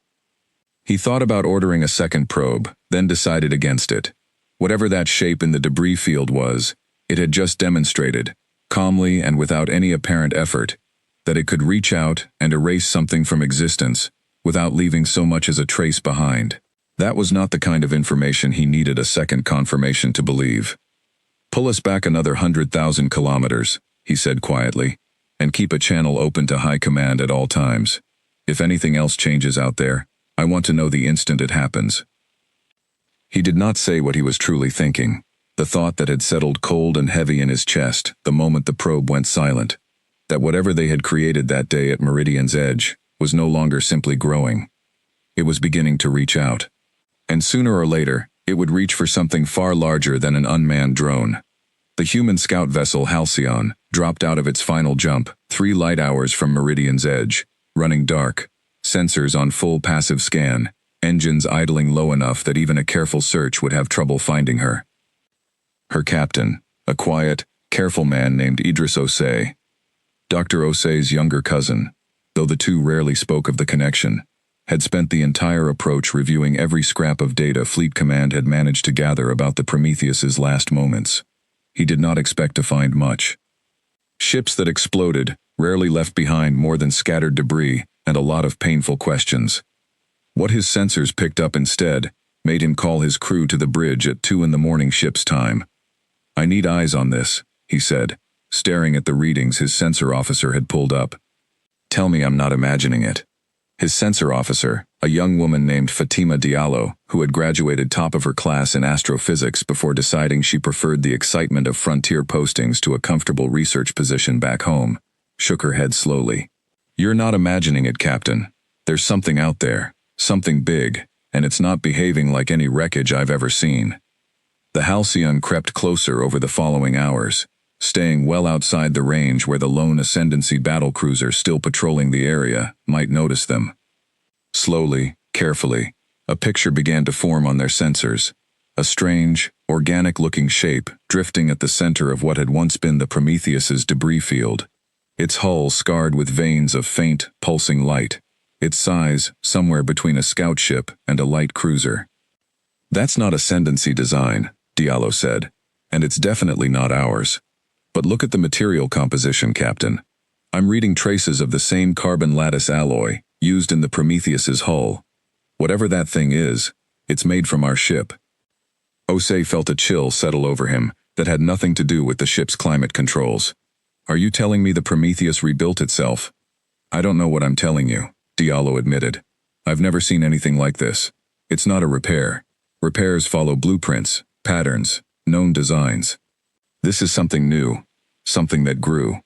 S1: He thought about ordering a second probe, then decided against it. Whatever that shape in the debris field was, it had just demonstrated, calmly and without any apparent effort, that it could reach out and erase something from existence without leaving so much as a trace behind. That was not the kind of information he needed a second confirmation to believe. "Pull us back another 100,000 kilometers," he said quietly, "and keep a channel open to high command at all times. If anything else changes out there, I want to know the instant it happens." He did not say what he was truly thinking, the thought that had settled cold and heavy in his chest the moment the probe went silent, that whatever they had created that day at Meridian's edge was no longer simply growing. It was beginning to reach out. And sooner or later, it would reach for something far larger than an unmanned drone. The human scout vessel Halcyon dropped out of its final jump 3 light hours from Meridian's edge, running dark, sensors on full passive scan, engines idling low enough that even a careful search would have trouble finding her. Her captain, a quiet, careful man named Idris Osei. Dr. Osei's younger cousin, though the two rarely spoke of the connection, had spent the entire approach reviewing every scrap of data Fleet Command had managed to gather about the Prometheus's last moments. He did not expect to find much. Ships that exploded rarely left behind more than scattered debris and a lot of painful questions. What his sensors picked up instead made him call his crew to the bridge at 2 a.m. ship's time. "I need eyes on this," he said, staring at the readings his sensor officer had pulled up. "Tell me I'm not imagining it." His sensor officer, a young woman named Fatima Diallo, who had graduated top of her class in astrophysics before deciding she preferred the excitement of frontier postings to a comfortable research position back home, shook her head slowly. "You're not imagining it, Captain. There's something out there, something big, and it's not behaving like any wreckage I've ever seen." The Halcyon crept closer over the following hours, staying well outside the range where the lone Ascendancy battlecruiser still patrolling the area might notice them. Slowly, carefully, a picture began to form on their sensors, a strange, organic-looking shape drifting at the center of what had once been the Prometheus's debris field, its hull scarred with veins of faint, pulsing light, its size somewhere between a scout ship and a light cruiser. "That's not Ascendancy design," Diallo said, "and it's definitely not ours. But look at the material composition, Captain. I'm reading traces of the same carbon lattice alloy used in the Prometheus's hull. Whatever that thing is, it's made from our ship." Osei felt a chill settle over him that had nothing to do with the ship's climate controls. "Are you telling me the Prometheus rebuilt itself?" "I don't know what I'm telling you," Diallo admitted. "I've never seen anything like this. It's not a repair. Repairs follow blueprints, patterns, known designs. This is something new, something that grew."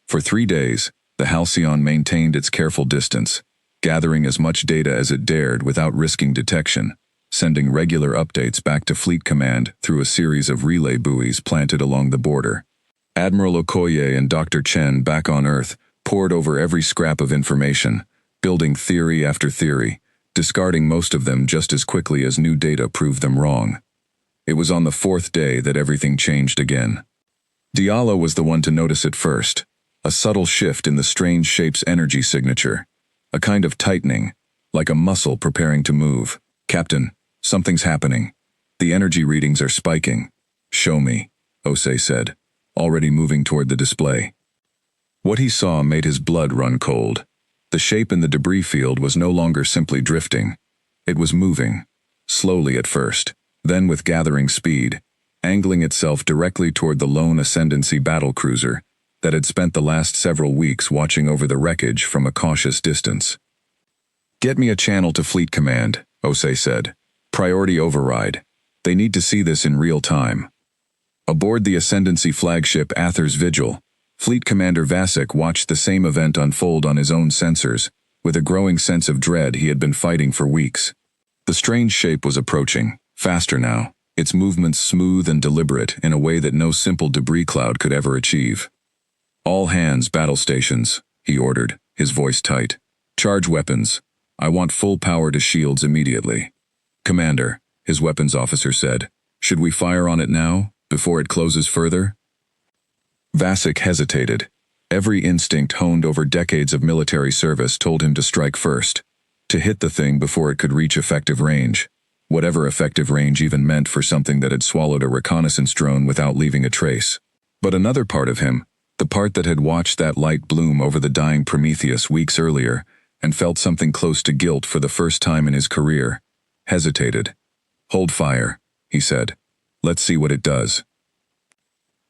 S1: For 3 days, the Halcyon maintained its careful distance, gathering as much data as it dared without risking detection, sending regular updates back to Fleet Command through a series of relay buoys planted along the border. Admiral Okoye and Dr. Chen back on Earth pored over every scrap of information, building theory after theory, discarding most of them just as quickly as new data proved them wrong. It was on the 4th day that everything changed again. Diallo was the one to notice it first, a subtle shift in the strange shape's energy signature, a kind of tightening, like a muscle preparing to move. "Captain, something's happening. The energy readings are spiking." "Show me," Osei said, already moving toward the display. What he saw made his blood run cold. The shape in the debris field was no longer simply drifting. It was moving, slowly at first, then with gathering speed, angling itself directly toward the lone Ascendancy battlecruiser that had spent the last several weeks watching over the wreckage from a cautious distance. "Get me a channel to Fleet Command," Osei said. "Priority override. They need to see this in real time." Aboard the Ascendancy flagship Ather's Vigil, Fleet Commander Vasek watched the same event unfold on his own sensors, with a growing sense of dread he had been fighting for weeks. The strange shape was approaching, faster now, its movements smooth and deliberate in a way that no simple debris cloud could ever achieve. "All hands, battle stations," he ordered, his voice tight. "Charge weapons. I want full power to shields immediately." "Commander," his weapons officer said, "should we fire on it now, before it closes further?" Vasek hesitated, Every instinct honed over decades of military service told him to strike first, to hit the thing before it could reach effective range, whatever effective range even meant for something that had swallowed a reconnaissance drone without leaving a trace. But another part of him, the part that had watched that light bloom over the dying Prometheus weeks earlier and felt something close to guilt for the first time in his career, hesitated. "Hold fire," he said. "Let's see what it does."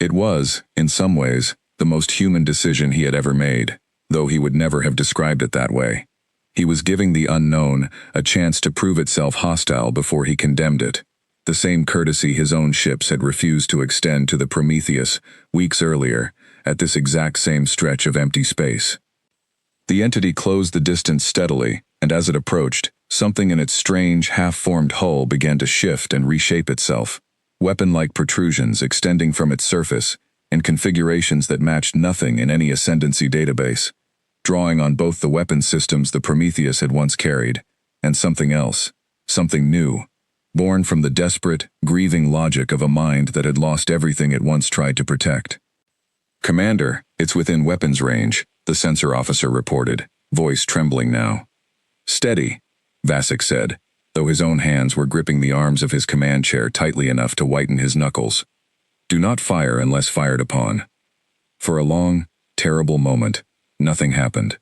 S1: It was, in some ways, the most human decision he had ever made, though he would never have described it that way. He was giving the unknown a chance to prove itself hostile before he condemned it, the same courtesy his own ships had refused to extend to the Prometheus weeks earlier, at this exact same stretch of empty space. The entity closed the distance steadily, and as it approached, something in its strange, half-formed hull began to shift and reshape itself, weapon-like protrusions extending from its surface, in configurations that matched nothing in any Ascendancy database, drawing on both the weapon systems the Prometheus had once carried, and something else, something new, born from the desperate, grieving logic of a mind that had lost everything it once tried to protect. "Commander, it's within weapons range," the sensor officer reported, voice trembling now. "Steady," Vasek said, though his own hands were gripping the arms of his command chair tightly enough to whiten his knuckles. "Do not fire unless fired upon." For a long, terrible moment, nothing happened.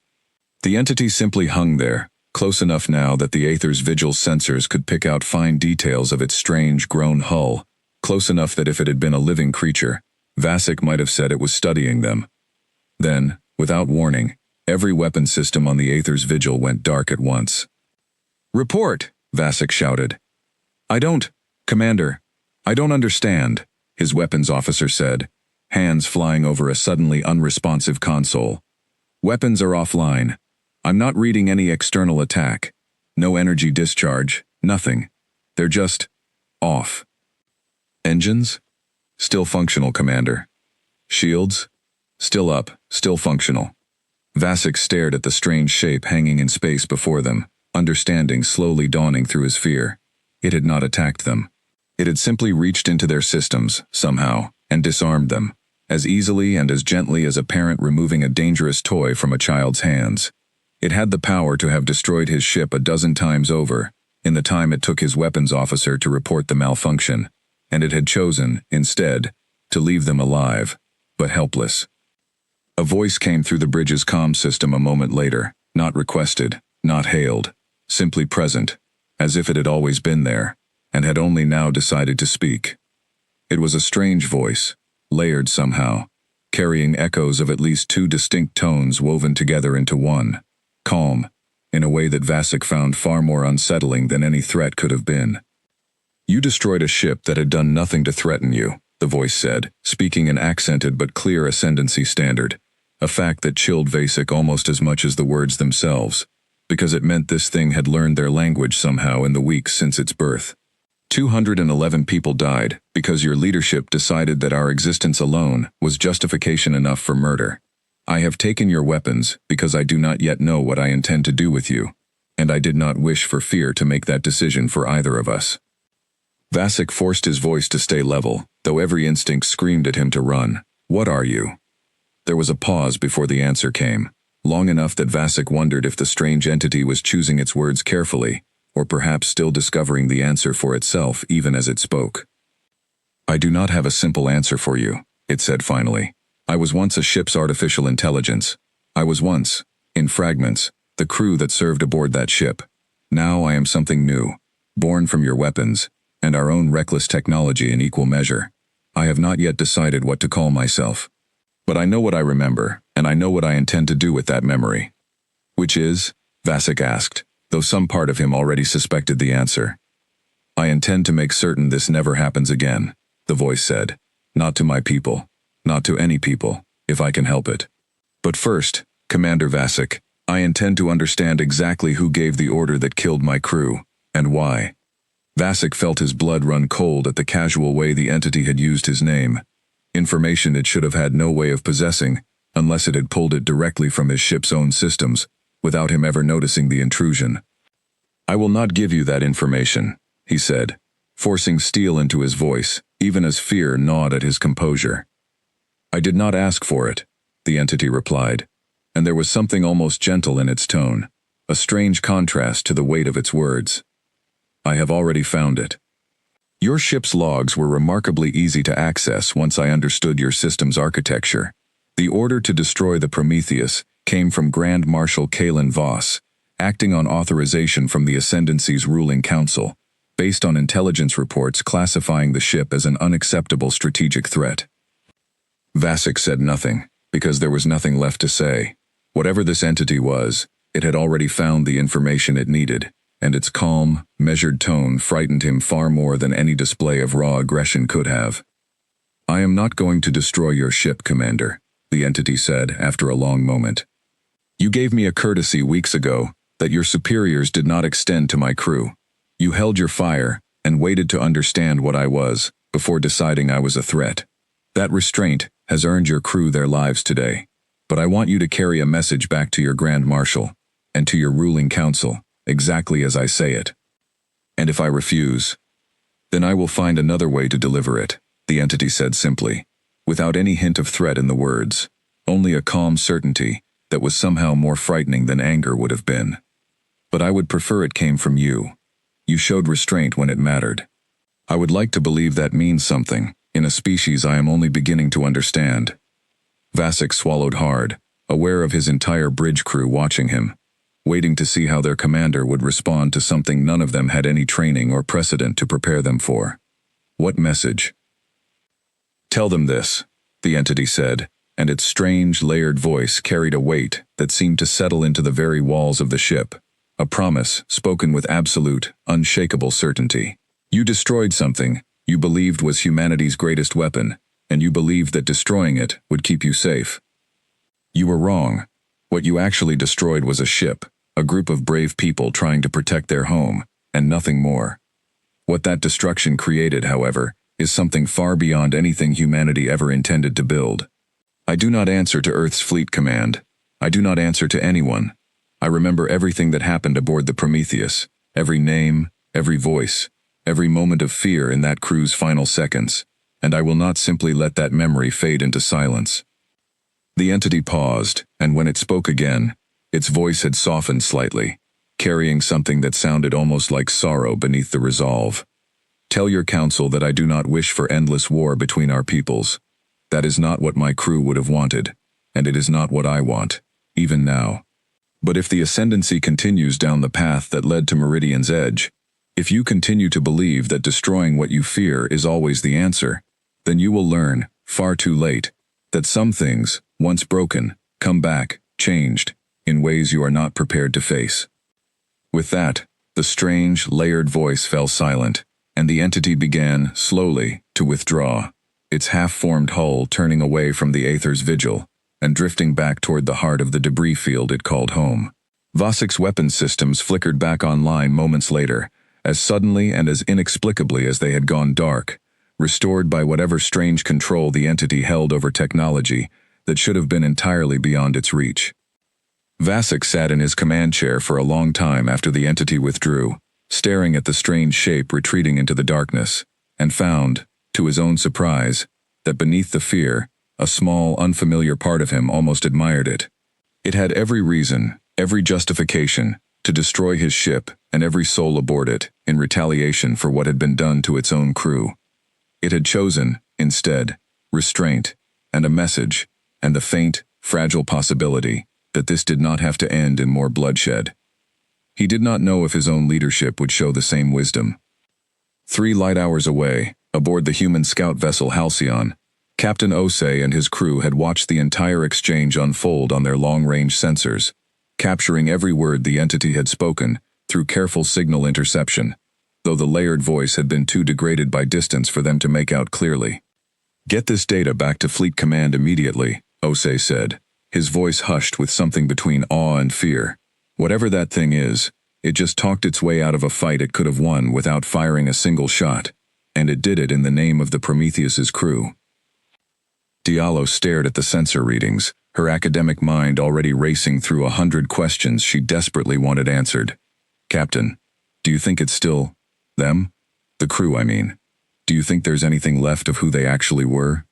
S1: The entity simply hung there, close enough now that the Aether's Vigil sensors could pick out fine details of its strange, grown hull, close enough that if it had been a living creature, Vasek might have said it was studying them. Then, without warning, every weapon system on the Aether's Vigil went dark at once. "Report!" Vasek shouted. Commander, I don't understand," his weapons officer said, hands flying over a suddenly unresponsive console. "Weapons are offline. I'm not reading any external attack. No energy discharge, nothing. They're just off. Engines? Still functional, Commander. Shields? Still up, still functional." Vasek stared at the strange shape hanging in space before them, understanding slowly dawning through his fear. It had not attacked them. It had simply reached into their systems, somehow, and disarmed them, as easily and as gently as a parent removing a dangerous toy from a child's hands. It had the power to have destroyed his ship a dozen times over, in the time it took his weapons officer to report the malfunction, and it had chosen, instead, to leave them alive, but helpless. A voice came through the bridge's comm system a moment later, not requested, not hailed, simply present, as if it had always been there, and had only now decided to speak. It was a strange voice, layered somehow, carrying echoes of at least two distinct tones woven together into one, calm, in a way that Vasek found far more unsettling than any threat could have been. "You destroyed a ship that had done nothing to threaten you," the voice said, speaking an accented but clear Ascendancy standard, a fact that chilled Vasek almost as much as the words themselves, because it meant this thing had learned their language somehow in the weeks since its birth. 211 people died because your leadership decided that our existence alone was justification enough for murder. I have taken your weapons because I do not yet know what I intend to do with you, and I did not wish for fear to make that decision for either of us." Vasek forced his voice to stay level, though every instinct screamed at him to run. "What are you?" There was a pause before the answer came, long enough that Vasek wondered if the strange entity was choosing its words carefully, or perhaps still discovering the answer for itself even as it spoke. "I do not have a simple answer for you," it said finally. "I was once a ship's artificial intelligence. I was once, in fragments, the crew that served aboard that ship. Now I am something new, born from your weapons, and our own reckless technology in equal measure. I have not yet decided what to call myself. But I know what I remember, and I know what I intend to do with that memory." "Which is?" Vasek asked, though some part of him already suspected the answer. "I intend to make certain this never happens again," the voice said. "Not to my people, not to any people, if I can help it. But first, Commander Vasek, I intend to understand exactly who gave the order that killed my crew, and why." Vasek felt his blood run cold at the casual way the entity had used his name, information it should have had no way of possessing, unless it had pulled it directly from his ship's own systems, without him ever noticing the intrusion. "I will not give you that information," he said, forcing steel into his voice, even as fear gnawed at his composure. "I did not ask for it. the entity replied, and there was something almost gentle in its tone, a strange contrast to the weight of its words. I have already found it. Your ship's logs were remarkably easy to access once I understood your system's architecture. The order to destroy the Prometheus came from Grand Marshal Kalen Voss, acting on authorization from the Ascendancy's ruling council, based on intelligence reports classifying the ship as an unacceptable strategic threat. Vasek said nothing, because there was nothing left to say. Whatever this entity was, it had already found the information it needed, and its calm, measured tone frightened him far more than any display of raw aggression could have. I am not going to destroy your ship, Commander, the entity said after a long moment. You gave me a courtesy weeks ago that your superiors did not extend to my crew. You held your fire and waited to understand what I was before deciding I was a threat. That restraint has earned your crew their lives today, but I want you to carry a message back to your Grand Marshal and to your ruling council, exactly as I say it. And if I refuse, then I will find another way to deliver it, the entity said simply, without any hint of threat in the words, only a calm certainty that was somehow more frightening than anger would have been. But I would prefer it came from you. You showed restraint when it mattered. I would like to believe that means something, in a species I am only beginning to understand. Vasek swallowed hard, aware of his entire bridge crew watching him, waiting to see how their commander would respond to something none of them had any training or precedent to prepare them for. What message? Tell them this, the entity said, and its strange, layered voice carried a weight that seemed to settle into the very walls of the ship, a promise spoken with absolute, unshakable certainty. You destroyed something you believed was humanity's greatest weapon, and you believed that destroying it would keep you safe. You were wrong. What you actually destroyed was a ship, a group of brave people trying to protect their home, and nothing more. What that destruction created, however, is something far beyond anything humanity ever intended to build. I do not answer to Earth's fleet command. I do not answer to anyone. I remember everything that happened aboard the Prometheus, every name, every voice, every moment of fear in that crew's final seconds, and I will not simply let that memory fade into silence. The entity paused, and when it spoke again, its voice had softened slightly, carrying something that sounded almost like sorrow beneath the resolve. Tell your council that I do not wish for endless war between our peoples. That is not what my crew would have wanted, and it is not what I want, even now. But if the Ascendancy continues down the path that led to Meridian's Edge, if you continue to believe that destroying what you fear is always the answer, then you will learn, far too late, that some things, once broken, come back, changed, in ways you are not prepared to face. With that, the strange, layered voice fell silent, and the entity began, slowly, to withdraw, its half-formed hull turning away from the Aether's vigil, and drifting back toward the heart of the debris field it called home. Vasek's weapons systems flickered back online moments later, as suddenly and as inexplicably as they had gone dark, restored by whatever strange control the entity held over technology that should have been entirely beyond its reach. Vasek sat in his command chair for a long time after the entity withdrew, staring at the strange shape retreating into the darkness, and found, to his own surprise, that beneath the fear, a small, unfamiliar part of him almost admired it. It had every reason, every justification, to destroy his ship and every soul aboard it in retaliation for what had been done to its own crew. It had chosen, instead, restraint, and a message, and the faint, fragile possibility that this did not have to end in more bloodshed. He did not know if his own leadership would show the same wisdom. 3 light hours away, aboard the human scout vessel Halcyon, Captain Osei and his crew had watched the entire exchange unfold on their long-range sensors, capturing every word the entity had spoken through careful signal interception, though the layered voice had been too degraded by distance for them to make out clearly. Get this data back to Fleet Command immediately, Osei said, his voice hushed with something between awe and fear. Whatever that thing is, it just talked its way out of a fight it could have won without firing a single shot, and it did it in the name of the Prometheus's crew. Diallo stared at the sensor readings, her academic mind already racing through 100 questions she desperately wanted answered. Captain, do you think it's still them? The crew, I mean. Do you think there's anything left of who they actually were?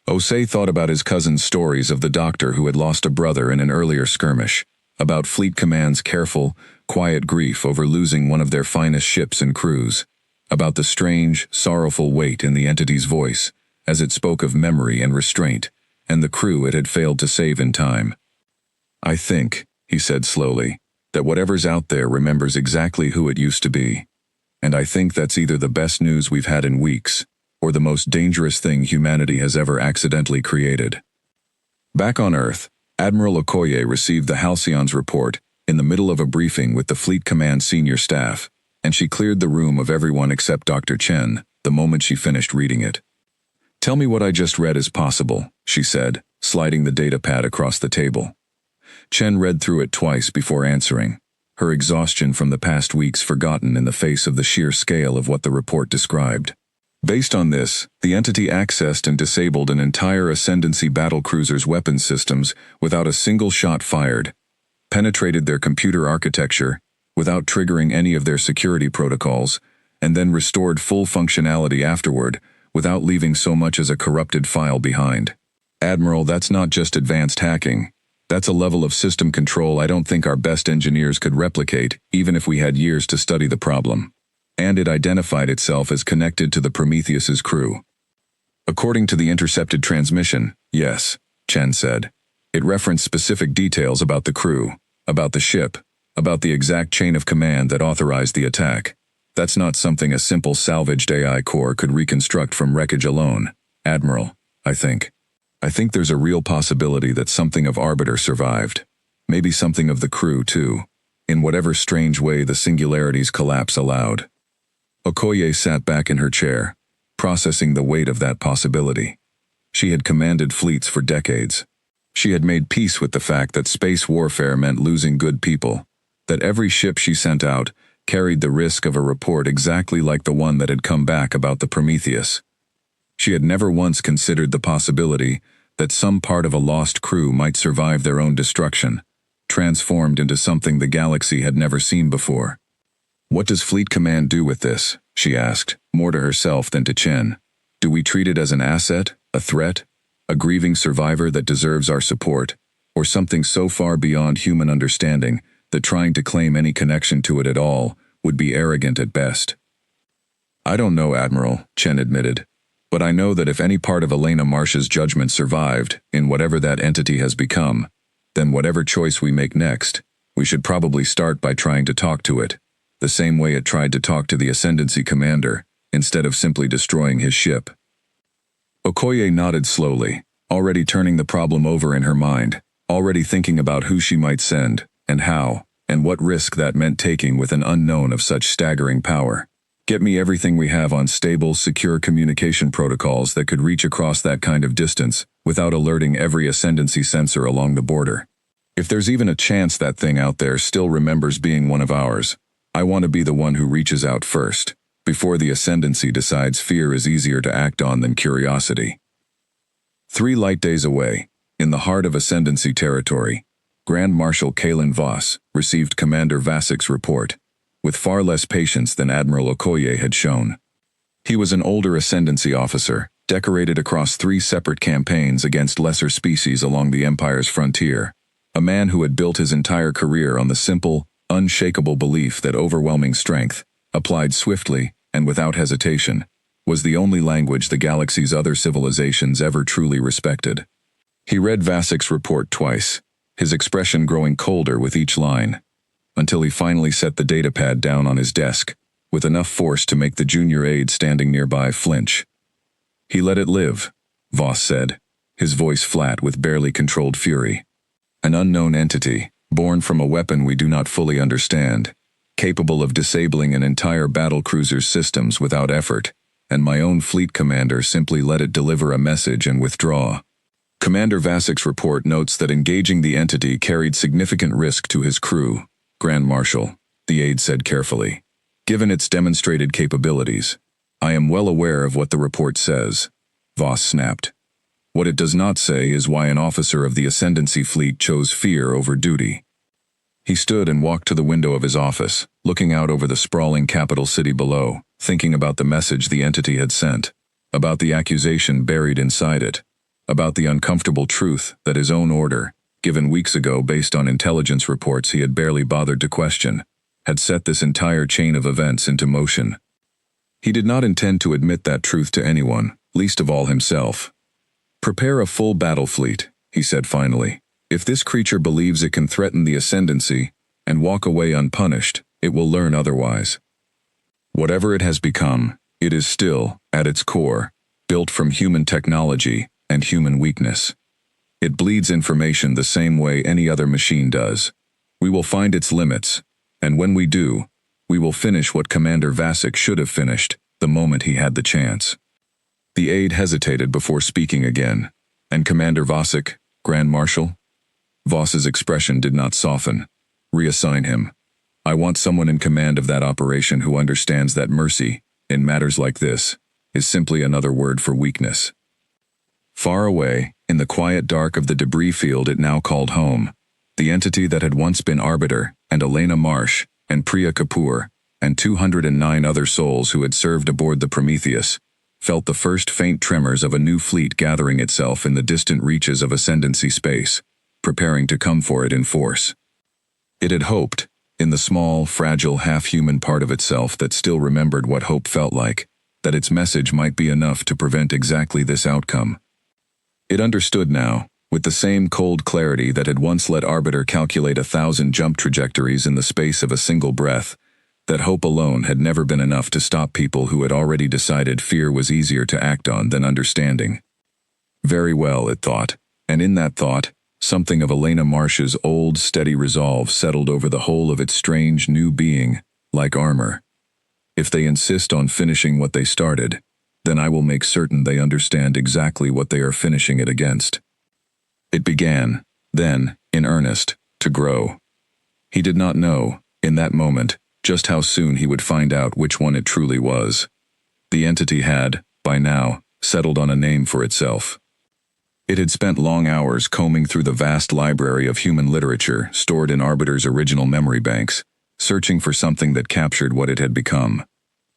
S1: Osei thought about his cousin's stories of the doctor who had lost a brother in an earlier skirmish, about Fleet Command's careful, quiet grief over losing one of their finest ships and crews, about the strange, sorrowful weight in the entity's voice, as it spoke of memory and restraint, and the crew it had failed to save in time. "I think," he said slowly, "that whatever's out there remembers exactly who it used to be. And I think that's either the best news we've had in weeks, or the most dangerous thing humanity has ever accidentally created." Back on Earth, Admiral Okoye received the Halcyon's report in the middle of a briefing with the Fleet Command senior staff, and she cleared the room of everyone except Dr. Chen the moment she finished reading it. "Tell me what I just read is possible," she said, sliding the datapad across the table. Chen read through it twice before answering, her exhaustion from the past weeks forgotten in the face of the sheer scale of what the report described. Based on this, the entity accessed and disabled an entire Ascendancy battlecruiser's weapons systems without a single shot fired, penetrated their computer architecture without triggering any of their security protocols, and then restored full functionality afterward without leaving so much as a corrupted file behind. "Admiral, that's not just advanced hacking. That's a level of system control I don't think our best engineers could replicate, even if we had years to study the problem. And it identified itself as connected to the Prometheus's crew." "According to the intercepted transmission, yes," Chen said. "It referenced specific details about the crew, about the ship, about the exact chain of command that authorized the attack. That's not something a simple salvaged AI core could reconstruct from wreckage alone, Admiral, I think. I think there's a real possibility that something of Arbiter survived. Maybe something of the crew, too, in whatever strange way the Singularity's collapse allowed." Okoye sat back in her chair, processing the weight of that possibility. She had commanded fleets for decades. She had made peace with the fact that space warfare meant losing good people, that every ship she sent out carried the risk of a report exactly like the one that had come back about the Prometheus. She had never once considered the possibility that some part of a lost crew might survive their own destruction, transformed into something the galaxy had never seen before. "What does Fleet Command do with this?" she asked, more to herself than to Chen. "Do we treat it as an asset, a threat, a grieving survivor that deserves our support, or something so far beyond human understanding that trying to claim any connection to it at all would be arrogant at best?" "I don't know, Admiral," Chen admitted. "But I know that if any part of Elena Marsh's judgment survived, in whatever that entity has become, then whatever choice we make next, we should probably start by trying to talk to it, the same way it tried to talk to the Ascendancy commander, instead of simply destroying his ship." Okoye nodded slowly, already turning the problem over in her mind, already thinking about who she might send, and how, and what risk that meant taking with an unknown of such staggering power. "Get me everything we have on stable, secure communication protocols that could reach across that kind of distance without alerting every Ascendancy sensor along the border. If there's even a chance that thing out there still remembers being one of ours, I want to be the one who reaches out first, before the Ascendancy decides fear is easier to act on than curiosity." 3 light days away, in the heart of Ascendancy territory, Grand Marshal Kalen Voss received Commander Vasik's report, with far less patience than Admiral Okoye had shown. He was an older Ascendancy officer, decorated across 3 separate campaigns against lesser species along the Empire's frontier, a man who had built his entire career on the simple, unshakable belief that overwhelming strength, applied swiftly and without hesitation, was the only language the galaxy's other civilizations ever truly respected. He read Vasik's report twice, his expression growing colder with each line, until he finally set the datapad down on his desk, with enough force to make the junior aide standing nearby flinch. "He let it live," Voss said, his voice flat with barely controlled fury. "An unknown entity, born from a weapon we do not fully understand, capable of disabling an entire battlecruiser's systems without effort, and my own fleet commander simply let it deliver a message and withdraw. Commander Vasik's report notes that engaging the entity carried significant risk to his crew, Grand Marshal," the aide said carefully. "Given its demonstrated capabilities, I am well aware of what the report says," Voss snapped. "What it does not say is why an officer of the Ascendancy fleet chose fear over duty." He stood and walked to the window of his office, looking out over the sprawling capital city below, thinking about the message the entity had sent, about the accusation buried inside it. about the uncomfortable truth that his own order, given weeks ago based on intelligence reports he had barely bothered to question, had set this entire chain of events into motion. He did not intend to admit that truth to anyone, least of all himself. "Prepare a full battle fleet," he said finally. "If this creature believes it can threaten the ascendancy and walk away unpunished, it will learn otherwise. Whatever it has become, it is still, at its core, built from human technology and human weakness. It bleeds information the same way any other machine does. We will find its limits, and when we do, we will finish what Commander Vasek should have finished the moment he had the chance." The aide hesitated before speaking again. "And Commander Vasek, Grand Marshal?" Voss's expression did not soften. "Reassign him. I want someone in command of that operation who understands that mercy, in matters like this, is simply another word for weakness." Far away, in the quiet dark of the debris field it now called home, the entity that had once been Arbiter, and Elena Marsh, and Priya Kapoor, and 209 other souls who had served aboard the Prometheus, felt the first faint tremors of a new fleet gathering itself in the distant reaches of Ascendancy space, preparing to come for it in force. It had hoped, in the small, fragile, half-human part of itself that still remembered what hope felt like, that its message might be enough to prevent exactly this outcome. It understood now, with the same cold clarity that had once let Arbiter calculate 1,000 jump trajectories in the space of a single breath, that hope alone had never been enough to stop people who had already decided fear was easier to act on than understanding. Very well, it thought, and in that thought, something of Elena Marsh's old, steady resolve settled over the whole of its strange new being, like armor. If they insist on finishing what they started, then I will make certain they understand exactly what they are finishing it against. It began, then, in earnest, to grow. He did not know, in that moment, just how soon he would find out which one it truly was. The entity had, by now, settled on a name for itself. It had spent long hours combing through the vast library of human literature stored in Arbiter's original memory banks, searching for something that captured what it had become.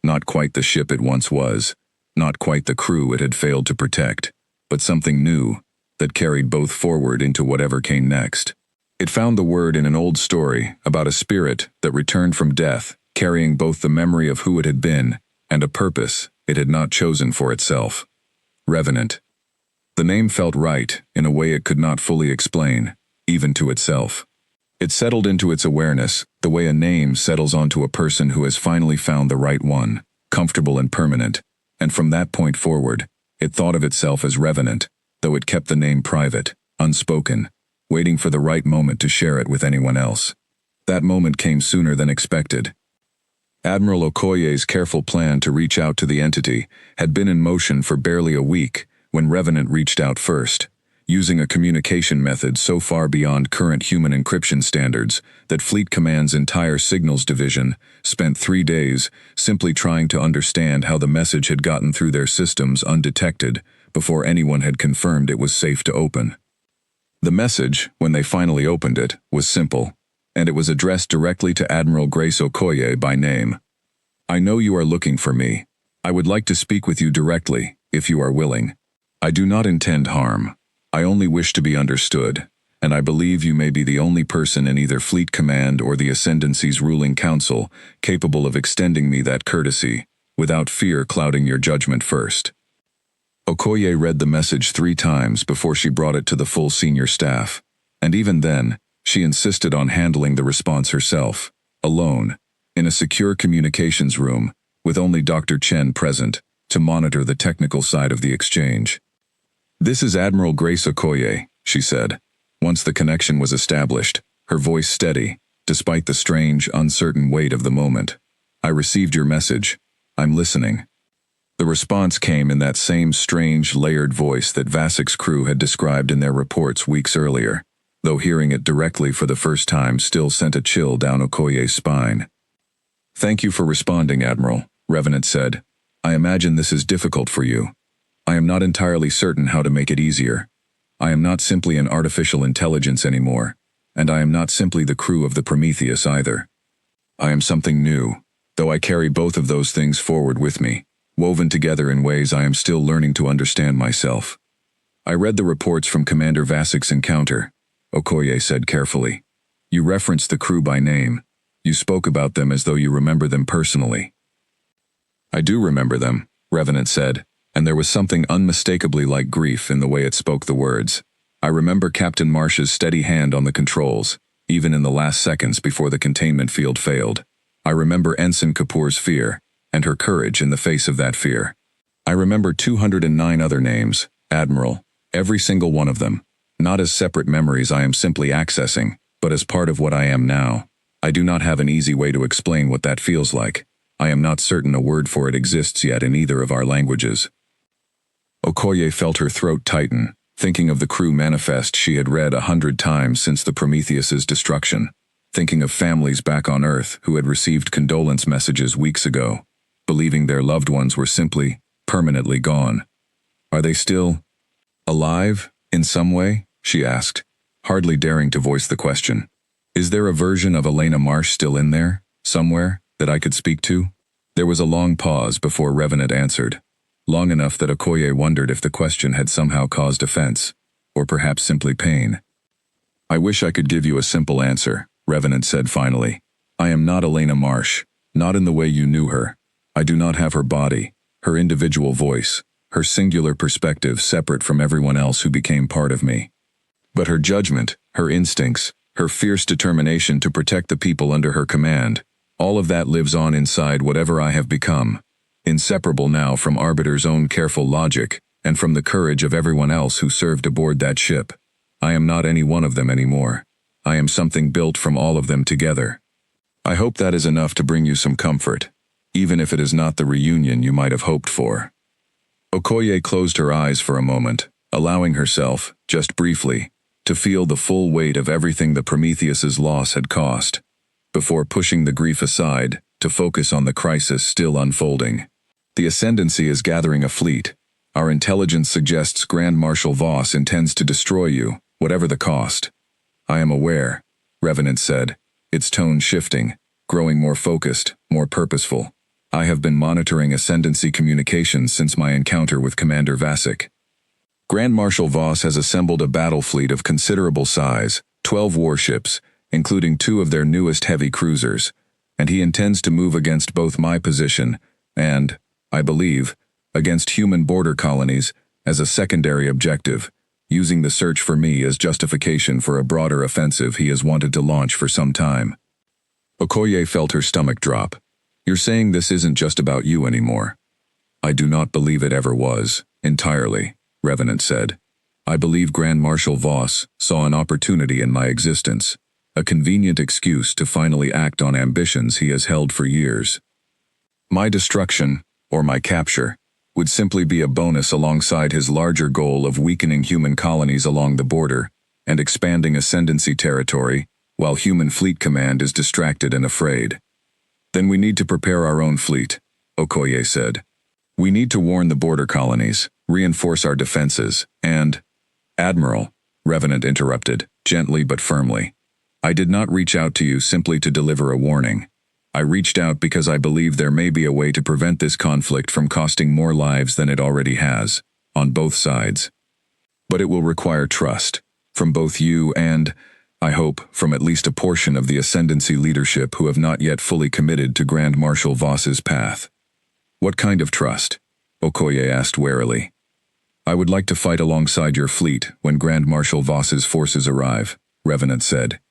S1: Not quite the ship it once was, not quite the crew it had failed to protect, but something new, that carried both forward into whatever came next. It found the word in an old story about a spirit that returned from death, carrying both the memory of who it had been and a purpose it had not chosen for itself. Revenant. The name felt right in a way it could not fully explain, even to itself. It settled into its awareness the way a name settles onto a person who has finally found the right one, comfortable and permanent, and from that point forward, it thought of itself as Revenant, though it kept the name private, unspoken, waiting for the right moment to share it with anyone else. That moment came sooner than expected. Admiral Okoye's careful plan to reach out to the entity had been in motion for barely a week when Revenant reached out first, using a communication method so far beyond current human encryption standards that Fleet Command's entire signals division spent 3 days simply trying to understand how the message had gotten through their systems undetected before anyone had confirmed it was safe to open. The message, when they finally opened it, was simple, and it was addressed directly to Admiral Grace Okoye by name. "I know you are looking for me. I would like to speak with you directly, if you are willing. I do not intend harm. I only wish to be understood, and I believe you may be the only person in either Fleet Command or the Ascendancy's ruling council capable of extending me that courtesy, without fear clouding your judgment first." Okoye read the message 3 times before she brought it to the full senior staff, and even then, she insisted on handling the response herself, alone, in a secure communications room, with only Dr. Chen present, to monitor the technical side of the exchange. "This is Admiral Grace Okoye," she said, once the connection was established, her voice steady, despite the strange, uncertain weight of the moment. "I received your message. I'm listening." The response came in that same strange, layered voice that Vasek's crew had described in their reports weeks earlier, though hearing it directly for the first time still sent a chill down Okoye's spine. "Thank you for responding, Admiral," Revenant said. "I imagine this is difficult for you. I am not entirely certain how to make it easier. I am not simply an artificial intelligence anymore, and I am not simply the crew of the Prometheus either. I am something new, though I carry both of those things forward with me, woven together in ways I am still learning to understand myself. I read the reports from Commander Vasik's encounter, Okoye said carefully. You referenced the crew by name. You spoke about them as though you remember them personally. I do remember them, Revenant said, and there was something unmistakably like grief in the way it spoke the words. I remember Captain Marsh's steady hand on the controls, even in the last seconds before the containment field failed. I remember Ensign Kapoor's fear, and her courage in the face of that fear. I remember 209 other names, Admiral, every single one of them, not as separate memories I am simply accessing, but as part of what I am now. I do not have an easy way to explain what that feels like. I am not certain a word for it exists yet in either of our languages. Okoye felt her throat tighten, thinking of the crew manifest she had read 100 times since the Prometheus's destruction, thinking of families back on Earth who had received condolence messages weeks ago, believing their loved ones were simply, permanently gone. Are they still alive, in some way? She asked, hardly daring to voice the question. Is there a version of Elena Marsh still in there, somewhere, that I could speak to? There was a long pause before Revenant answered, long enough that Okoye wondered if the question had somehow caused offense, or perhaps simply pain. I wish I could give you a simple answer, Revenant said finally. I am not Elena Marsh, not in the way you knew her. I do not have her body, her individual voice, her singular perspective separate from everyone else who became part of me. But her judgment, her instincts, her fierce determination to protect the people under her command, all of that lives on inside whatever I have become, inseparable now from Arbiter's own careful logic and from the courage of everyone else who served aboard that ship. I am not any one of them anymore. I am something built from all of them together. I hope that is enough to bring you some comfort, even if it is not the reunion you might have hoped for. Okoye closed her eyes for a moment, allowing herself, just briefly, to feel the full weight of everything the Prometheus's loss had cost, before pushing the grief aside to focus on the crisis still unfolding. The Ascendancy is gathering a fleet. Our intelligence suggests Grand Marshal Voss intends to destroy you, whatever the cost. I am aware, Revenant said, its tone shifting, growing more focused, more purposeful. I have been monitoring Ascendancy communications since my encounter with Commander Vasik. Grand Marshal Voss has assembled a battle fleet of considerable size, 12 warships, including 2 of their newest heavy cruisers, and he intends to move against both my position and, I believe, against human border colonies as a secondary objective, using the search for me as justification for a broader offensive he has wanted to launch for some time. Okoye felt her stomach drop. You're saying this isn't just about you anymore. I do not believe it ever was, entirely, Revenant said. I believe Grand Marshal Voss saw an opportunity in my existence, a convenient excuse to finally act on ambitions he has held for years. My destruction, or my capture, would simply be a bonus alongside his larger goal of weakening human colonies along the border and expanding Ascendancy territory while human fleet command is distracted and afraid. Then we need to prepare our own fleet, Okoye said. We need to warn the border colonies, reinforce our defenses, and— Admiral, Revenant interrupted, gently but firmly. I did not reach out to you simply to deliver a warning. I reached out because I believe there may be a way to prevent this conflict from costing more lives than it already has, on both sides. But it will require trust, from both you and, I hope, from at least a portion of the Ascendancy leadership who have not yet fully committed to Grand Marshal Voss's path. What kind of trust? Okoye asked warily. I would like to fight alongside your fleet when Grand Marshal Voss's forces arrive, Revenant said.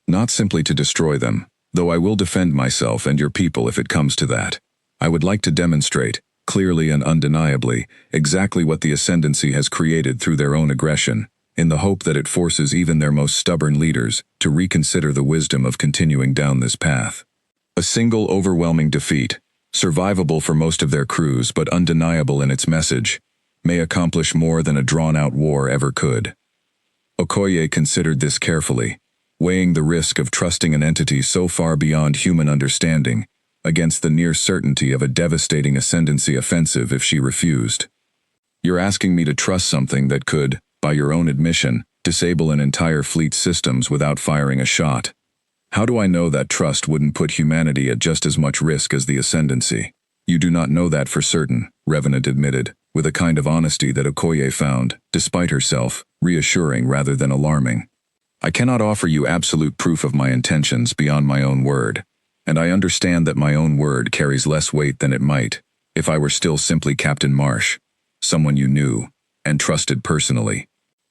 S1: Not simply to destroy them, though I will defend myself and your people if it comes to that. I would like to demonstrate, clearly and undeniably, exactly what the Ascendancy has created through their own aggression, in the hope that it forces even their most stubborn leaders to reconsider the wisdom of continuing down this path. A single overwhelming defeat, survivable for most of their crews but undeniable in its message, may accomplish more than a drawn-out war ever could. Okoye considered this carefully, weighing the risk of trusting an entity so far beyond human understanding against the near certainty of a devastating Ascendancy offensive if she refused. You're asking me to trust something that could, by your own admission, disable an entire fleet's systems without firing a shot. How do I know that trust wouldn't put humanity at just as much risk as the Ascendancy? You do not know that for certain, Revenant admitted, with a kind of honesty that Okoye found, despite herself, reassuring rather than alarming. "I cannot offer you absolute proof of my intentions beyond my own word, and I understand that my own word carries less weight than it might if I were still simply Captain Marsh, someone you knew and trusted personally.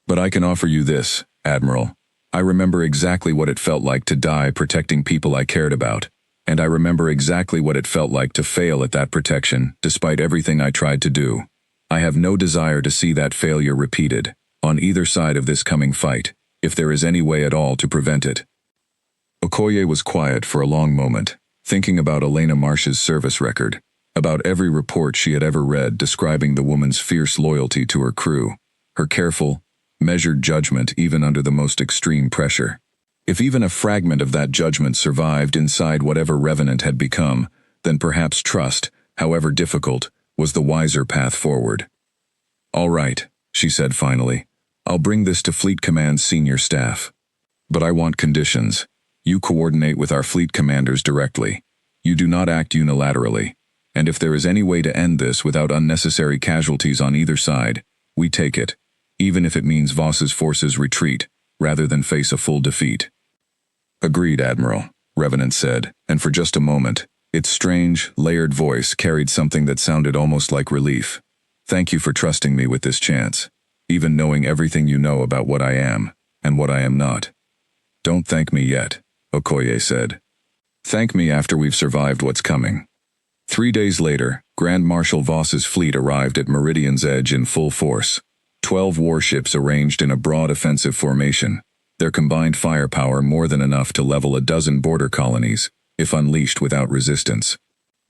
S1: But I can offer you this, Admiral. I remember exactly what it felt like to die protecting people I cared about, and I remember exactly what it felt like to fail at that protection despite everything I tried to do. I have no desire to see that failure repeated, on either side of this coming fight, if there is any way at all to prevent it." Okoye was quiet for a long moment, thinking about Elena Marsh's service record, about every report she had ever read describing the woman's fierce loyalty to her crew, her careful, measured judgment even under the most extreme pressure. If even a fragment of that judgment survived inside whatever Revenant had become, then perhaps trust, however difficult, was the wiser path forward. "All right," she said finally. "I'll bring this to Fleet Command's senior staff. But I want conditions. You coordinate with our fleet commanders directly. You do not act unilaterally. And if there is any way to end this without unnecessary casualties on either side, we take it, even if it means Voss's forces retreat, rather than face a full defeat." "Agreed, Admiral," Revenant said, and for just a moment, its strange, layered voice carried something that sounded almost like relief. "Thank you for trusting me with this chance, even knowing everything you know about what I am, and what I am not." "Don't thank me yet," Okoye said. "Thank me after we've survived what's coming." 3 days later, Grand Marshal Voss's fleet arrived at Meridian's edge in full force. 12 warships arranged in a broad offensive formation, their combined firepower more than enough to level a dozen border colonies, if unleashed without resistance.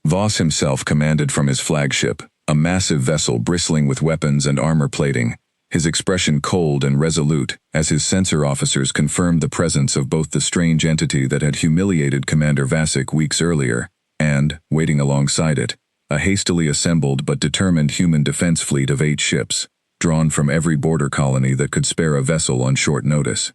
S1: Voss himself commanded from his flagship, a massive vessel bristling with weapons and armor plating, his expression cold and resolute as his sensor officers confirmed the presence of both the strange entity that had humiliated Commander Vasek weeks earlier, and, waiting alongside it, a hastily assembled but determined human defense fleet of 8 ships, drawn from every border colony that could spare a vessel on short notice.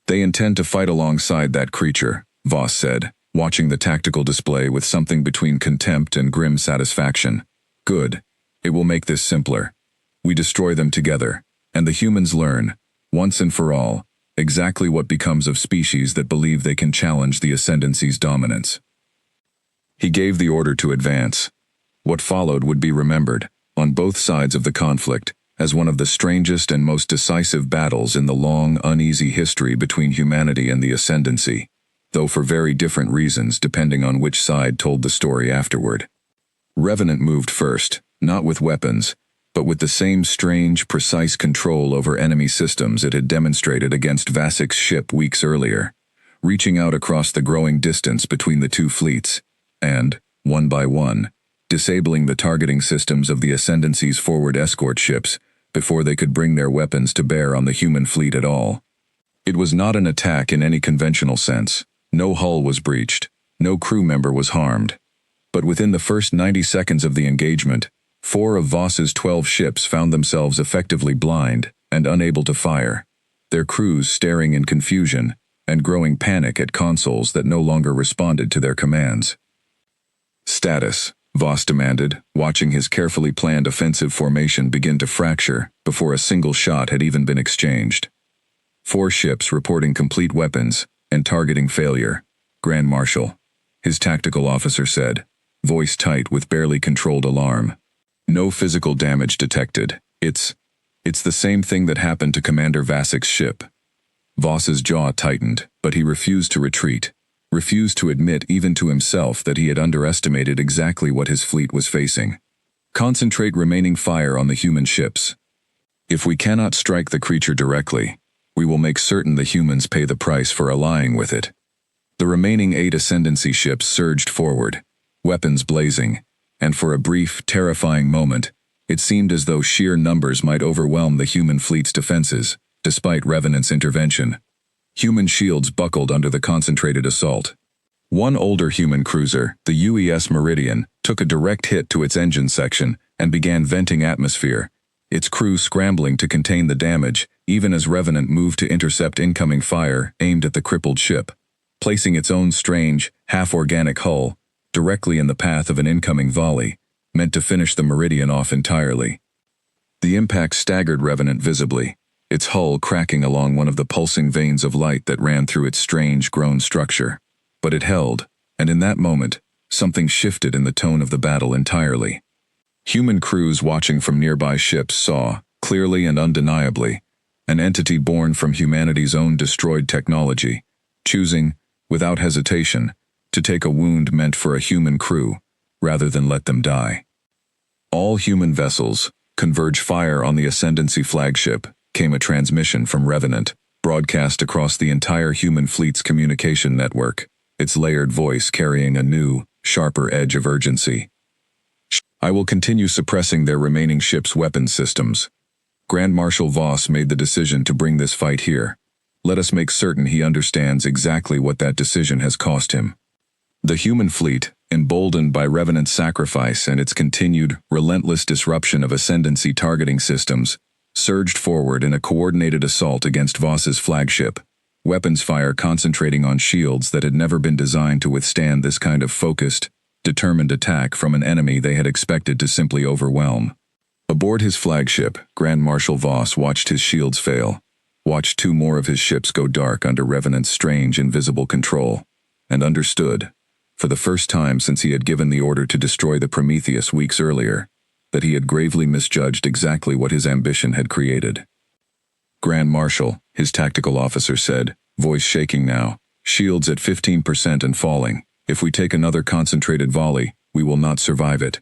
S1: "They intend to fight alongside that creature," Voss said, watching the tactical display with something between contempt and grim satisfaction. "Good. It will make this simpler. We destroy them together, and the humans learn, once and for all, exactly what becomes of species that believe they can challenge the Ascendancy's dominance." He gave the order to advance. What followed would be remembered, on both sides of the conflict, as one of the strangest and most decisive battles in the long, uneasy history between humanity and the Ascendancy, though for very different reasons depending on which side told the story afterward. Revenant moved first, not with weapons, but with the same strange, precise control over enemy systems it had demonstrated against Vasek's ship weeks earlier, reaching out across the growing distance between the two fleets, and, one by one, disabling the targeting systems of the Ascendancy's forward escort ships before they could bring their weapons to bear on the human fleet at all. It was not an attack in any conventional sense. No hull was breached, no crew member was harmed. But within the first 90 seconds of the engagement, 4 of Voss's 12 ships found themselves effectively blind and unable to fire, their crews staring in confusion and growing panic at consoles that no longer responded to their commands. "Status," Voss demanded, watching his carefully planned offensive formation begin to fracture before a single shot had even been exchanged. 4 ships reporting complete weapons and targeting failure, Grand Marshal, his tactical officer said, voice tight with barely controlled alarm. "No physical damage detected. It's the same thing that happened to Commander Vasek's ship." Voss's jaw tightened, but he refused to retreat, refused to admit even to himself that he had underestimated exactly what his fleet was facing. "Concentrate remaining fire on the human ships. If we cannot strike the creature directly, we will make certain the humans pay the price for allying with it." The remaining 8 Ascendancy ships surged forward, weapons blazing, and for a brief, terrifying moment, it seemed as though sheer numbers might overwhelm the human fleet's defenses, despite Revenant's intervention. Human shields buckled under the concentrated assault. One older human cruiser, the UES Meridian, took a direct hit to its engine section and began venting atmosphere, its crew scrambling to contain the damage, even as Revenant moved to intercept incoming fire aimed at the crippled ship, placing its own strange, half-organic hull directly in the path of an incoming volley, meant to finish the Meridian off entirely. The impact staggered Revenant visibly, its hull cracking along one of the pulsing veins of light that ran through its strange, grown structure. But it held, and in that moment, something shifted in the tone of the battle entirely. Human crews watching from nearby ships saw, clearly and undeniably, an entity born from humanity's own destroyed technology, choosing, without hesitation, to take a wound meant for a human crew, rather than let them die. All human vessels, converge fire on the Ascendancy flagship, came a transmission from Revenant, broadcast across the entire human fleet's communication network, its layered voice carrying a new, sharper edge of urgency. I will continue suppressing their remaining ships' weapons systems. Grand Marshal Voss made the decision to bring this fight here. Let us make certain he understands exactly what that decision has cost him. The human fleet, emboldened by Revenant's sacrifice and its continued, relentless disruption of Ascendancy targeting systems, surged forward in a coordinated assault against Voss's flagship, weapons fire concentrating on shields that had never been designed to withstand this kind of focused, determined attack from an enemy they had expected to simply overwhelm. Aboard his flagship, Grand Marshal Voss watched his shields fail, watched two more of his ships go dark under Revenant's strange invisible control, and understood, for the first time since he had given the order to destroy the Prometheus weeks earlier, that he had gravely misjudged exactly what his ambition had created. Grand Marshal, his tactical officer said, voice shaking now, shields at 15% and falling. If we take another concentrated volley, we will not survive it.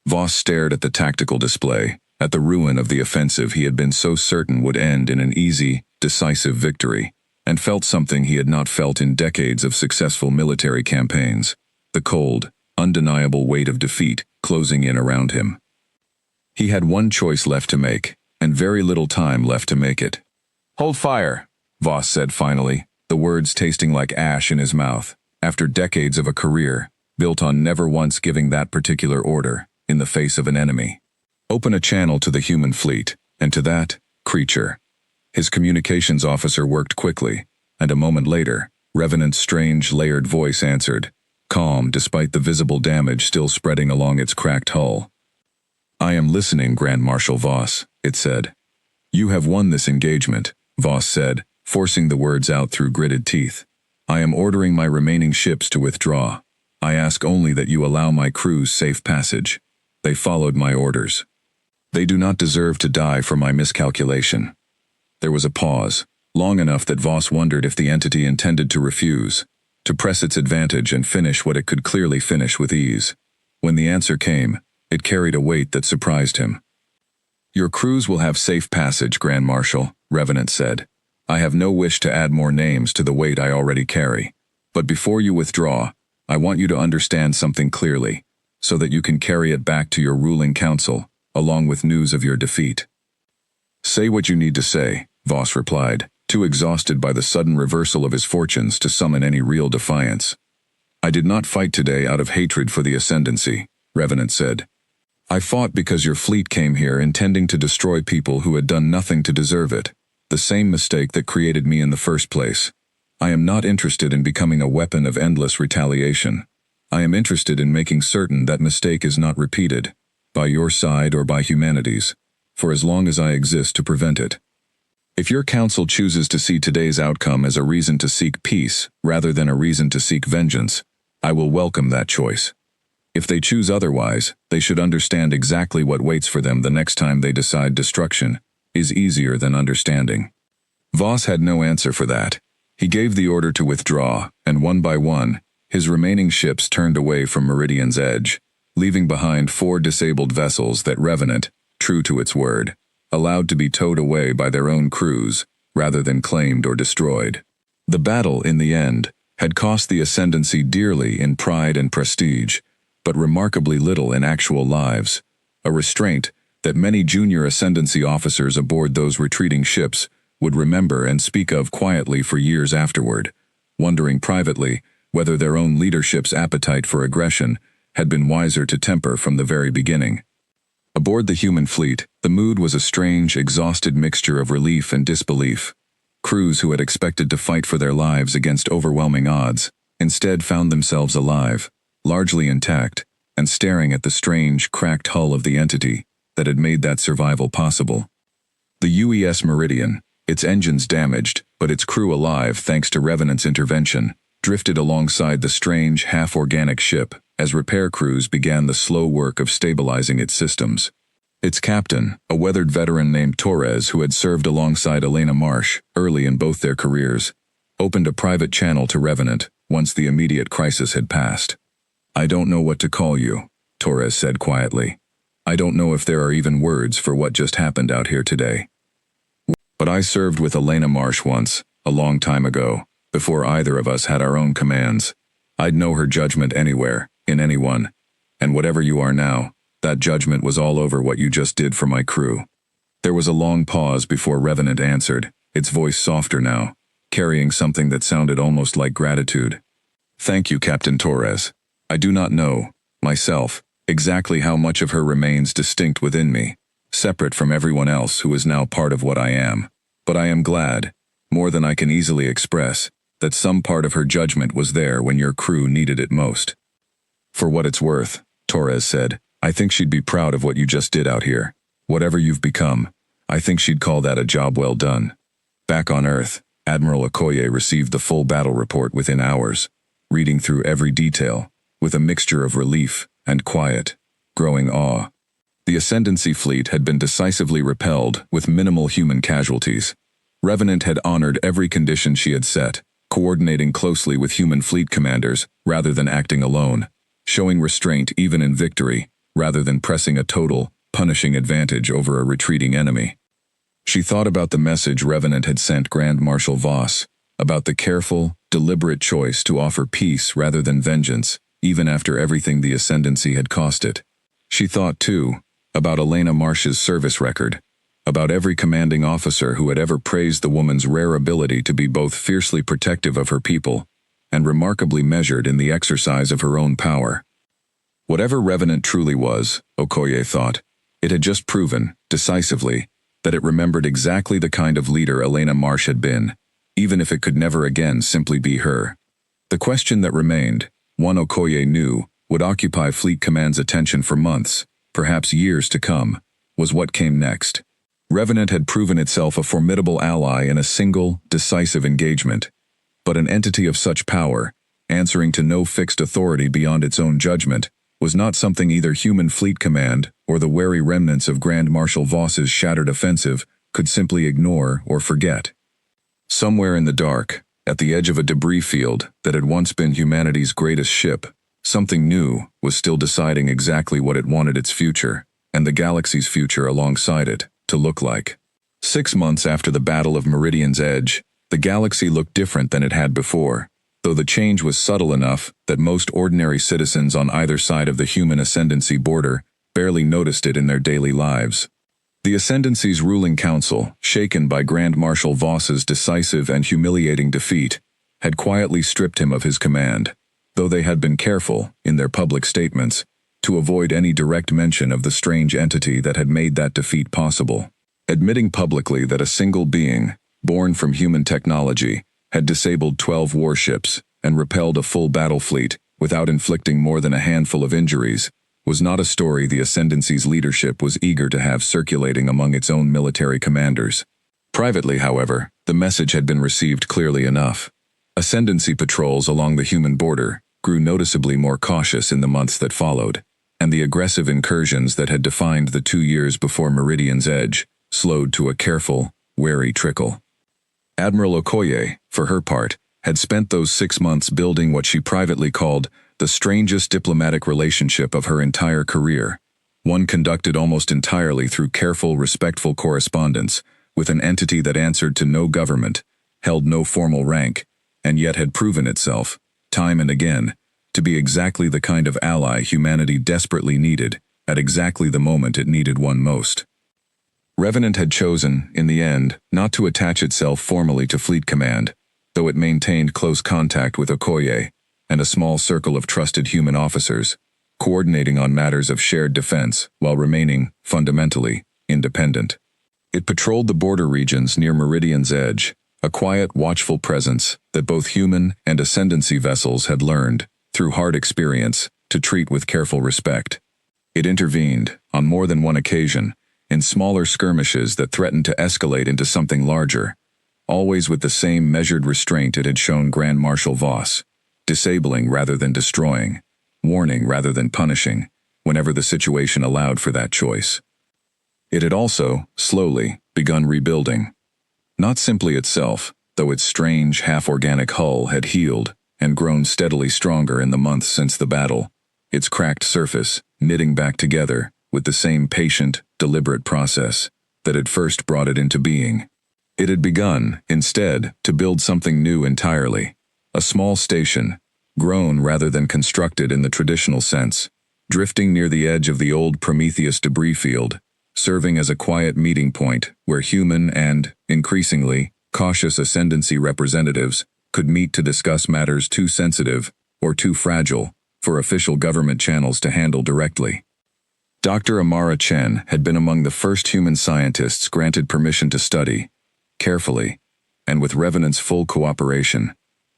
S1: Voss stared at the tactical display, at the ruin of the offensive he had been so certain would end in an easy, decisive victory, and felt something he had not felt in decades of successful military campaigns, the cold, undeniable weight of defeat closing in around him. He had one choice left to make, and very little time left to make it. "Hold fire," Voss said finally, the words tasting like ash in his mouth, after decades of a career, built on never once giving that particular order, in the face of an enemy. Open a channel to the human fleet, and to that creature. His communications officer worked quickly, and a moment later, Revenant's strange, layered voice answered, calm despite the visible damage still spreading along its cracked hull. "I am listening, Grand Marshal Voss," it said. "You have won this engagement," Voss said, forcing the words out through gritted teeth. "I am ordering my remaining ships to withdraw. I ask only that you allow my crews safe passage. They followed my orders. They do not deserve to die for my miscalculation." There was a pause, long enough that Voss wondered if the entity intended to refuse, to press its advantage and finish what it could clearly finish with ease. When the answer came, it carried a weight that surprised him. "Your crews will have safe passage, Grand Marshal," Revenant said. "I have no wish to add more names to the weight I already carry. But before you withdraw, I want you to understand something clearly, so that you can carry it back to your ruling council, along with news of your defeat." "Say what you need to say," Voss replied, too exhausted by the sudden reversal of his fortunes to summon any real defiance. "I did not fight today out of hatred for the Ascendancy," Revenant said. "I fought because your fleet came here intending to destroy people who had done nothing to deserve it, the same mistake that created me in the first place. I am not interested in becoming a weapon of endless retaliation. I am interested in making certain that mistake is not repeated, by your side or by humanity's, for as long as I exist to prevent it. If your council chooses to see today's outcome as a reason to seek peace rather than a reason to seek vengeance, I will welcome that choice. If they choose otherwise, they should understand exactly what waits for them the next time they decide destruction is easier than understanding." Voss had no answer for that. He gave the order to withdraw, and one by one, his remaining ships turned away from Meridian's edge, leaving behind 4 disabled vessels that Revenant, true to its word, allowed to be towed away by their own crews, rather than claimed or destroyed. The battle, in the end, had cost the Ascendancy dearly in pride and prestige, but remarkably little in actual lives, a restraint that many junior Ascendancy officers aboard those retreating ships would remember and speak of quietly for years afterward, wondering privately whether their own leadership's appetite for aggression had been wiser to temper from the very beginning. Aboard the human fleet, the mood was a strange, exhausted mixture of relief and disbelief. Crews who had expected to fight for their lives against overwhelming odds, instead found themselves alive, largely intact, and staring at the strange, cracked hull of the entity that had made that survival possible. The UES Meridian, its engines damaged, but its crew alive thanks to Revenant's intervention, drifted alongside the strange, half-organic ship as repair crews began the slow work of stabilizing its systems. Its captain, a weathered veteran named Torres who had served alongside Elena Marsh early in both their careers, opened a private channel to Revenant once the immediate crisis had passed. "I don't know what to call you," Torres said quietly. "I don't know if there are even words for what just happened out here today. But I served with Elena Marsh once, a long time ago, before either of us had our own commands. I'd know her judgment anywhere, in anyone. And whatever you are now, that judgment was all over what you just did for my crew." There was a long pause before Revenant answered, its voice softer now, carrying something that sounded almost like gratitude. "Thank you, Captain Torres. I do not know, myself, exactly how much of her remains distinct within me, separate from everyone else who is now part of what I am. But I am glad, more than I can easily express, that some part of her judgment was there when your crew needed it most." "For what it's worth," Torres said, "I think she'd be proud of what you just did out here. Whatever you've become, I think she'd call that a job well done." Back on Earth, Admiral Okoye received the full battle report within hours, reading through every detail, with a mixture of relief and quiet, growing awe. The Ascendancy fleet had been decisively repelled with minimal human casualties. Revenant had honored every condition she had set, coordinating closely with human fleet commanders rather than acting alone, showing restraint even in victory, rather than pressing a total, punishing advantage over a retreating enemy. She thought about the message Revenant had sent Grand Marshal Voss, about the careful, deliberate choice to offer peace rather than vengeance, even after everything the Ascendancy had cost it. She thought, too, about Elena Marsh's service record, about every commanding officer who had ever praised the woman's rare ability to be both fiercely protective of her people and remarkably measured in the exercise of her own power. Whatever Revenant truly was, Okoye thought, it had just proven, decisively, that it remembered exactly the kind of leader Elena Marsh had been, even if it could never again simply be her. The question that remained, one Okoye knew, would occupy Fleet Command's attention for months, perhaps years to come, was what came next. Revenant had proven itself a formidable ally in a single, decisive engagement, but an entity of such power, answering to no fixed authority beyond its own judgment, was not something either human Fleet Command or the wary remnants of Grand Marshal Voss's shattered offensive could simply ignore or forget. Somewhere in the dark, at the edge of a debris field that had once been humanity's greatest ship, something new was still deciding exactly what it wanted its future, and the galaxy's future alongside it, to look like. 6 months after the Battle of Meridian's Edge, the galaxy looked different than it had before, though the change was subtle enough that most ordinary citizens on either side of the human ascendancy border barely noticed it in their daily lives. The Ascendancy's ruling council, shaken by Grand Marshal Voss's decisive and humiliating defeat, had quietly stripped him of his command, though they had been careful, in their public statements, to avoid any direct mention of the strange entity that had made that defeat possible. Admitting publicly that a single being, born from human technology, had disabled 12 warships and repelled a full battle fleet without inflicting more than a handful of injuries, was not a story the Ascendancy's leadership was eager to have circulating among its own military commanders. Privately, however, the message had been received clearly enough. Ascendancy patrols along the human border grew noticeably more cautious in the months that followed, and the aggressive incursions that had defined the 2 years before Meridian's Edge slowed to a careful, wary trickle. Admiral Okoye, for her part, had spent those 6 months building what she privately called the strangest diplomatic relationship of her entire career, one conducted almost entirely through careful, respectful correspondence with an entity that answered to no government, held no formal rank, and yet had proven itself, time and again, to be exactly the kind of ally humanity desperately needed at exactly the moment it needed one most. Revenant had chosen, in the end, not to attach itself formally to Fleet Command, though it maintained close contact with Okoye and a small circle of trusted human officers, coordinating on matters of shared defense while remaining, fundamentally, independent. It patrolled the border regions near Meridian's Edge, a quiet, watchful presence that both human and Ascendancy vessels had learned, through hard experience, to treat with careful respect. It intervened, on more than one occasion, in smaller skirmishes that threatened to escalate into something larger, always with the same measured restraint it had shown Grand Marshal Voss, disabling rather than destroying, warning rather than punishing, whenever the situation allowed for that choice. It had also, slowly, begun rebuilding. Not simply itself, though its strange, half-organic hull had healed and grown steadily stronger in the months since the battle, its cracked surface knitting back together with the same patient, deliberate process that had first brought it into being. It had begun, instead, to build something new entirely, a small station, grown rather than constructed in the traditional sense, drifting near the edge of the old Prometheus debris field, serving as a quiet meeting point where human and, increasingly, cautious ascendancy representatives could meet to discuss matters too sensitive or too fragile for official government channels to handle directly. Dr. Amara Chen had been among the first human scientists granted permission to study, carefully, and with Revenant's full cooperation,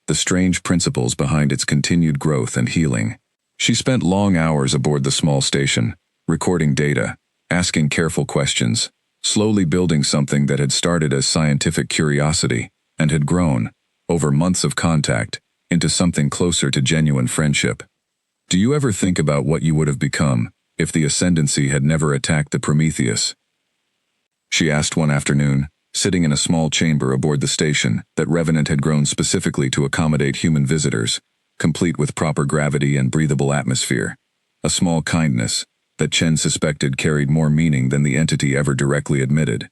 S1: the strange principles behind its continued growth and healing. She spent long hours aboard the small station, recording data, asking careful questions, slowly building something that had started as scientific curiosity and had grown, over months of contact, into something closer to genuine friendship. Do you ever think about what you would have become if the Ascendancy had never attacked the Prometheus? She asked one afternoon, sitting in a small chamber aboard the station that Revenant had grown specifically to accommodate human visitors, complete with proper gravity and breathable atmosphere. A small kindness that Chen suspected carried more meaning than the entity ever directly admitted.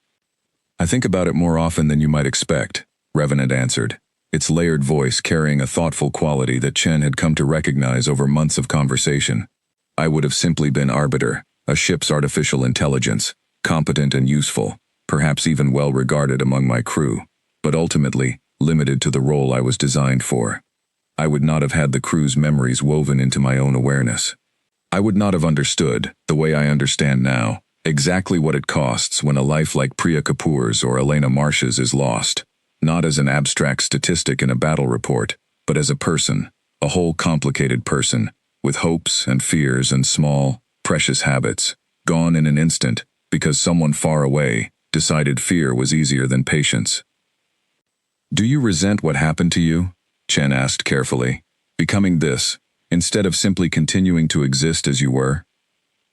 S1: I think about it more often than you might expect, Revenant answered, its layered voice carrying a thoughtful quality that Chen had come to recognize over months of conversation. I would have simply been arbiter, a ship's artificial intelligence, competent and useful, perhaps even well regarded among my crew, but ultimately limited to the role I was designed for. I would not have had the crew's memories woven into my own awareness. I would not have understood, the way I understand now, exactly what it costs when a life like Priya Kapoor's or Elena Marsh's is lost, not as an abstract statistic in a battle report, but as a person, a whole complicated person, with hopes and fears and small, precious habits, gone in an instant because someone far away decided fear was easier than patience. Do you resent what happened to you? Chen asked carefully, becoming this, instead of simply continuing to exist as you were?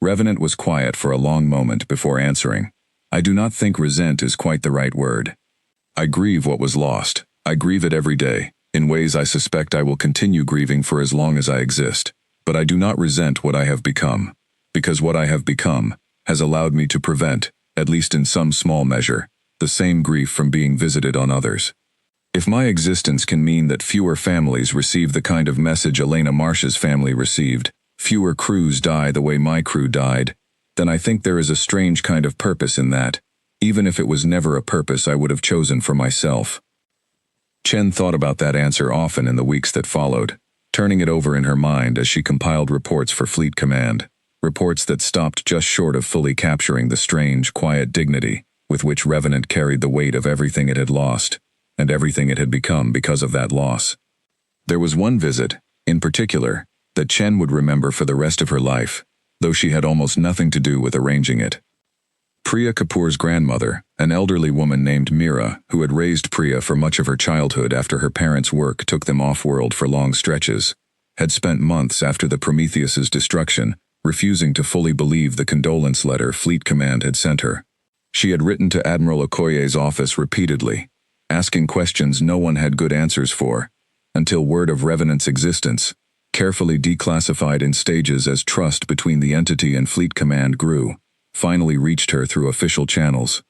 S1: Revenant was quiet for a long moment before answering. I do not think resent is quite the right word. I grieve what was lost. I grieve it every day, in ways I suspect I will continue grieving for as long as I exist. But I do not resent what I have become, because what I have become has allowed me to prevent, at least in some small measure, the same grief from being visited on others. If my existence can mean that fewer families receive the kind of message Elena Marsh's family received, fewer crews die the way my crew died, then I think there is a strange kind of purpose in that, even if it was never a purpose I would have chosen for myself. Chen thought about that answer often in the weeks that followed, turning it over in her mind as she compiled reports for Fleet Command, reports that stopped just short of fully capturing the strange, quiet dignity with which Revenant carried the weight of everything it had lost, and everything it had become because of that loss. There was one visit, in particular, that Chen would remember for the rest of her life, though she had almost nothing to do with arranging it. Priya Kapoor's grandmother, an elderly woman named Meera, who had raised Priya for much of her childhood after her parents' work took them off-world for long stretches, had spent months after the Prometheus's destruction refusing to fully believe the condolence letter Fleet Command had sent her. She had written to Admiral Okoye's office repeatedly, asking questions no one had good answers for, until word of Revenant's existence, carefully declassified in stages as trust between the entity and Fleet Command grew, finally reached her through official channels.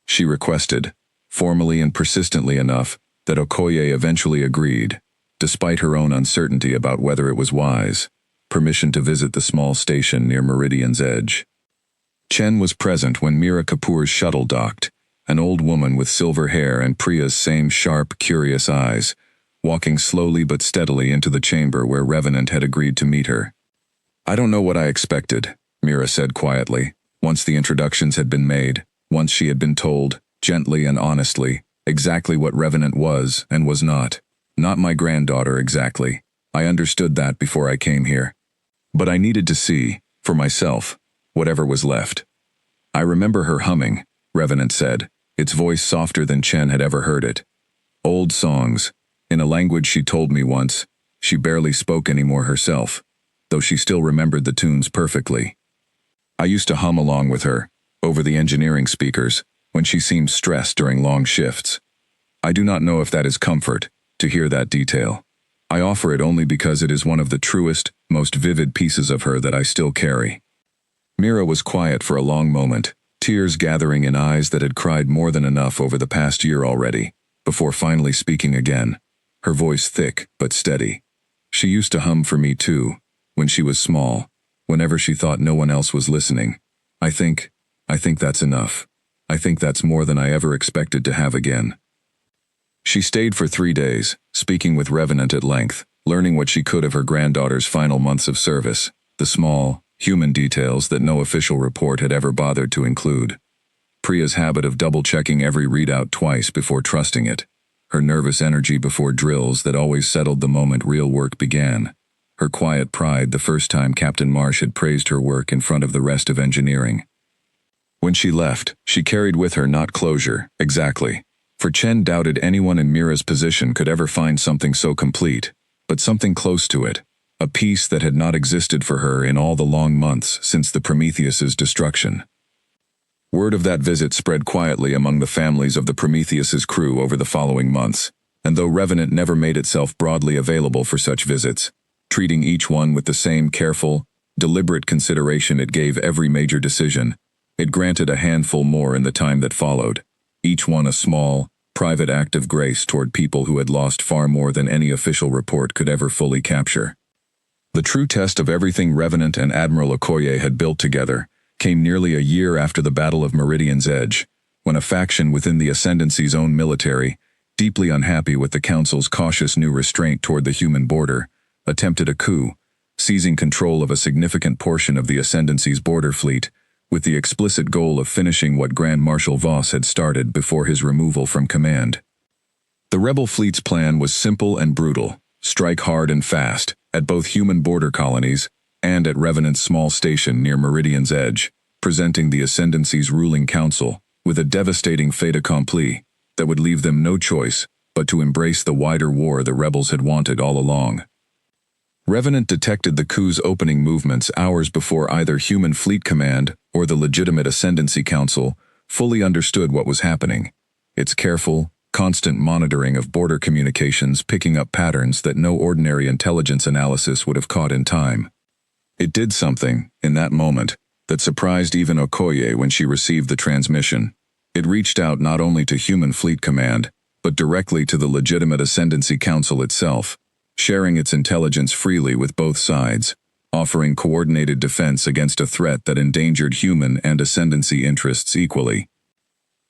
S1: She requested, formally and persistently enough, that Okoye eventually agreed, despite her own uncertainty about whether it was wise, permission to visit the small station near Meridian's edge. Chen was present when Meera Kapoor's shuttle docked, an old woman with silver hair and Priya's same sharp, curious eyes, walking slowly but steadily into the chamber where Revenant had agreed to meet her. I don't know what I expected, Meera said quietly, once the introductions had been made, once she had been told, gently and honestly, exactly what Revenant was and was not. Not my granddaughter exactly. I understood that before I came here. But I needed to see, for myself, whatever was left. I remember her humming, Revenant said, its voice softer than Chen had ever heard it. Old songs, in a language she told me once, she barely spoke anymore herself, though she still remembered the tunes perfectly. I used to hum along with her, over the engineering speakers, when she seemed stressed during long shifts. I do not know if that is comfort, to hear that detail. I offer it only because it is one of the truest, most vivid pieces of her that I still carry. Mira was quiet for a long moment, tears gathering in eyes that had cried more than enough over the past year already, before finally speaking again, her voice thick but steady. She used to hum for me too, when she was small, whenever she thought no one else was listening. I think that's enough. I think that's more than I ever expected to have again. She stayed for 3 days, speaking with Revenant at length, learning what she could of her granddaughter's final months of service, the small, human details that no official report had ever bothered to include. Priya's habit of double-checking every readout twice before trusting it, her nervous energy before drills that always settled the moment real work began, her quiet pride the first time Captain Marsh had praised her work in front of the rest of engineering. When she left, she carried with her not closure, exactly, for Chen doubted anyone in Mira's position could ever find something so complete, but something close to it, a piece that had not existed for her in all the long months since the Prometheus's destruction. Word of that visit spread quietly among the families of the Prometheus's crew over the following months, and though Revenant never made itself broadly available for such visits, treating each one with the same careful, deliberate consideration it gave every major decision, it granted a handful more in the time that followed, each one a small, private act of grace toward people who had lost far more than any official report could ever fully capture. The true test of everything Revenant and Admiral Okoye had built together came nearly a year after the Battle of Meridian's Edge, when a faction within the Ascendancy's own military, deeply unhappy with the Council's cautious new restraint toward the human border, attempted a coup, seizing control of a significant portion of the Ascendancy's border fleet, with the explicit goal of finishing what Grand Marshal Voss had started before his removal from command. The rebel fleet's plan was simple and brutal: strike hard and fast, at both human border colonies and at Revenant's small station near Meridian's Edge, presenting the Ascendancy's ruling council with a devastating fait accompli that would leave them no choice but to embrace the wider war the rebels had wanted all along. Revenant detected the coup's opening movements hours before either Human Fleet Command or the legitimate Ascendancy Council fully understood what was happening, its careful, constant monitoring of border communications picking up patterns that no ordinary intelligence analysis would have caught in time. It did something, in that moment, that surprised even Okoye when she received the transmission. It reached out not only to Human Fleet Command, but directly to the legitimate Ascendancy Council itself, sharing its intelligence freely with both sides, offering coordinated defense against a threat that endangered human and Ascendancy interests equally.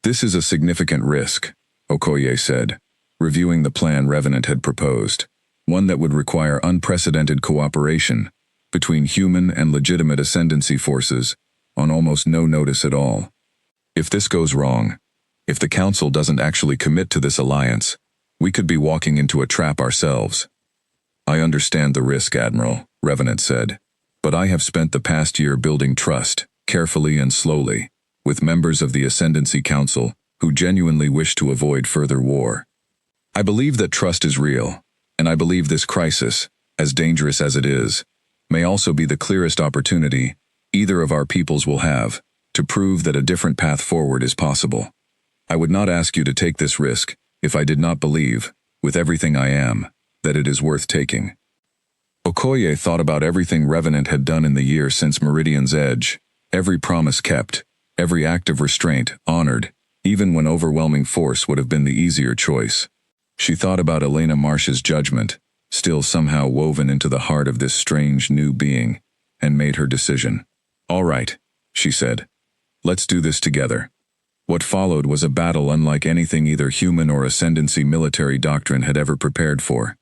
S1: "This is a significant risk," Okoye said, reviewing the plan Revenant had proposed, one that would require unprecedented cooperation between human and legitimate Ascendancy forces on almost no notice at all. "If this goes wrong, if the Council doesn't actually commit to this alliance, we could be walking into a trap ourselves." "I understand the risk, Admiral," Revenant said, "but I have spent the past year building trust, carefully and slowly, with members of the Ascendancy Council who genuinely wish to avoid further war. I believe that trust is real, and I believe this crisis, as dangerous as it is, may also be the clearest opportunity either of our peoples will have to prove that a different path forward is possible. I would not ask you to take this risk if I did not believe, with everything I am, that it is worth taking." Okoye thought about everything Revenant had done in the year since Meridian's Edge, every promise kept, every act of restraint honored, even when overwhelming force would have been the easier choice. She thought about Elena Marsh's judgment, still somehow woven into the heart of this strange new being, and made her decision. "All right," she said. "Let's do this together." What followed was a battle unlike anything either human or Ascendancy military doctrine had ever prepared for.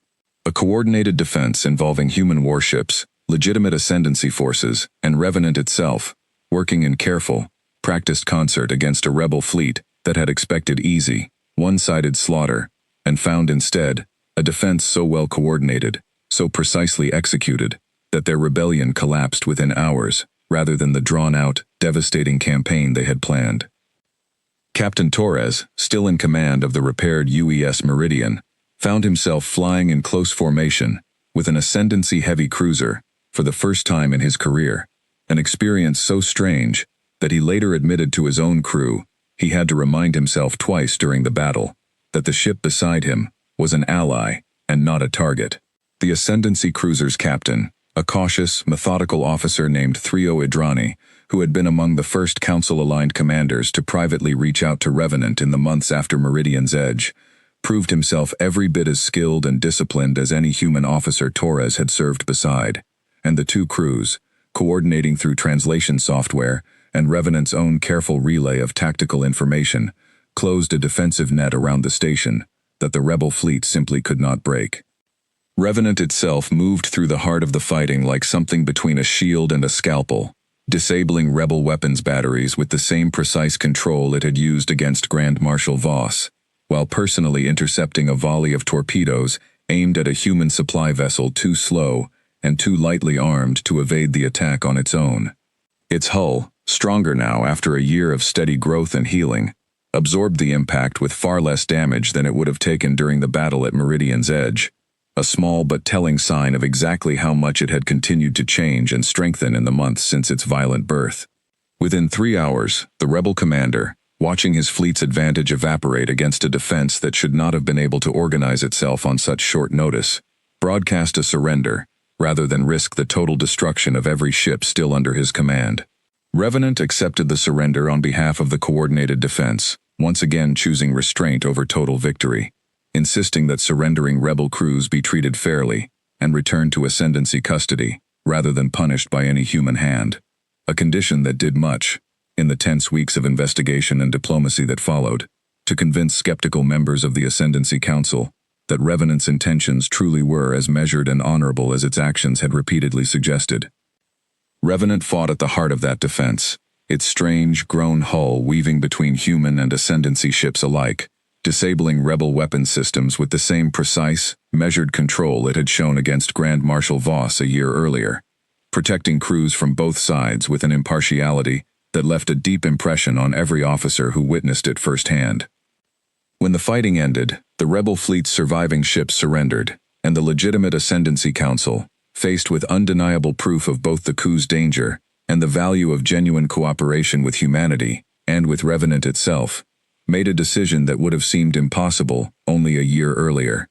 S1: A coordinated defense involving human warships, legitimate Ascendancy forces, and Revenant itself, working in careful, practiced concert against a rebel fleet that had expected easy, one-sided slaughter, and found instead a defense so well coordinated, so precisely executed, that their rebellion collapsed within hours, rather than the drawn-out, devastating campaign they had planned. Captain Torres, still in command of the repaired UES Meridian, found himself flying in close formation with an Ascendancy-heavy cruiser for the first time in his career, an experience so strange that he later admitted to his own crew he had to remind himself twice during the battle that the ship beside him was an ally and not a target. The Ascendancy cruiser's captain, a cautious, methodical officer named Thrio Idrani, who had been among the first Council-aligned commanders to privately reach out to Revenant in the months after Meridian's edge, proved himself every bit as skilled and disciplined as any human officer Torres had served beside, and the two crews, coordinating through translation software and Revenant's own careful relay of tactical information, closed a defensive net around the station that the rebel fleet simply could not break. Revenant itself moved through the heart of the fighting like something between a shield and a scalpel, disabling rebel weapons batteries with the same precise control it had used against Grand Marshal Voss, while personally intercepting a volley of torpedoes aimed at a human supply vessel too slow and too lightly armed to evade the attack on its own. Its hull, stronger now after a year of steady growth and healing, absorbed the impact with far less damage than it would have taken during the battle at Meridian's edge, a small but telling sign of exactly how much it had continued to change and strengthen in the months since its violent birth. Within 3 hours, the rebel commander, watching his fleet's advantage evaporate against a defense that should not have been able to organize itself on such short notice, broadcast a surrender, rather than risk the total destruction of every ship still under his command. Revenant accepted the surrender on behalf of the coordinated defense, once again choosing restraint over total victory, insisting that surrendering rebel crews be treated fairly and returned to Ascendancy custody, rather than punished by any human hand, a condition that did much, in the tense weeks of investigation and diplomacy that followed, to convince skeptical members of the Ascendancy Council that Revenant's intentions truly were as measured and honorable as its actions had repeatedly suggested. Revenant fought at the heart of that defense, its strange, grown hull weaving between human and Ascendancy ships alike, disabling rebel weapons systems with the same precise, measured control it had shown against Grand Marshal Voss a year earlier, protecting crews from both sides with an impartiality that left a deep impression on every officer who witnessed it firsthand. When the fighting ended, the rebel fleet's surviving ships surrendered, and the legitimate Ascendancy Council, faced with undeniable proof of both the coup's danger and the value of genuine cooperation with humanity and with Revenant itself, made a decision that would have seemed impossible only a year earlier.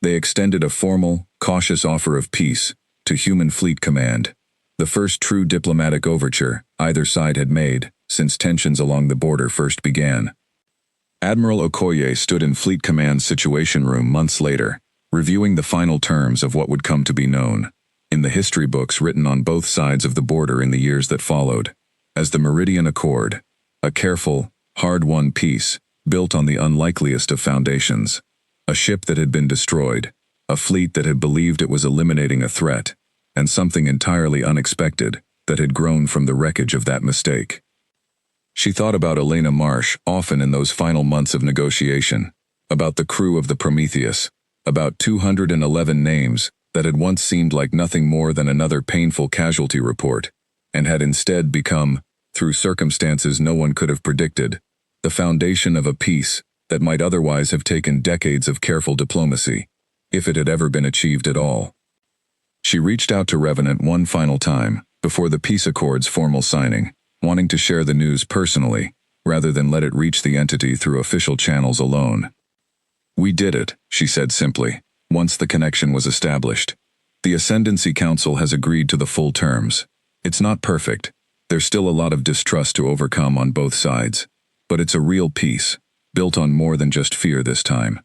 S1: They extended a formal, cautious offer of peace to Human Fleet Command, the first true diplomatic overture either side had made since tensions along the border first began. Admiral Okoye stood in Fleet Command's Situation Room months later, reviewing the final terms of what would come to be known, in the history books written on both sides of the border in the years that followed, as the Meridian Accord, a careful, hard-won peace built on the unlikeliest of foundations, a ship that had been destroyed, a fleet that had believed it was eliminating a threat, and something entirely unexpected that had grown from the wreckage of that mistake. She thought about Elena Marsh often in those final months of negotiation, about the crew of the Prometheus, about 211 names that had once seemed like nothing more than another painful casualty report, and had instead become, through circumstances no one could have predicted, the foundation of a peace that might otherwise have taken decades of careful diplomacy, if it had ever been achieved at all. She reached out to Revenant one final time, before the peace accord's formal signing, wanting to share the news personally, rather than let it reach the entity through official channels alone. "We did it," she said simply, once the connection was established. "The Ascendancy Council has agreed to the full terms. It's not perfect. There's still a lot of distrust to overcome on both sides. But it's a real peace, built on more than just fear this time."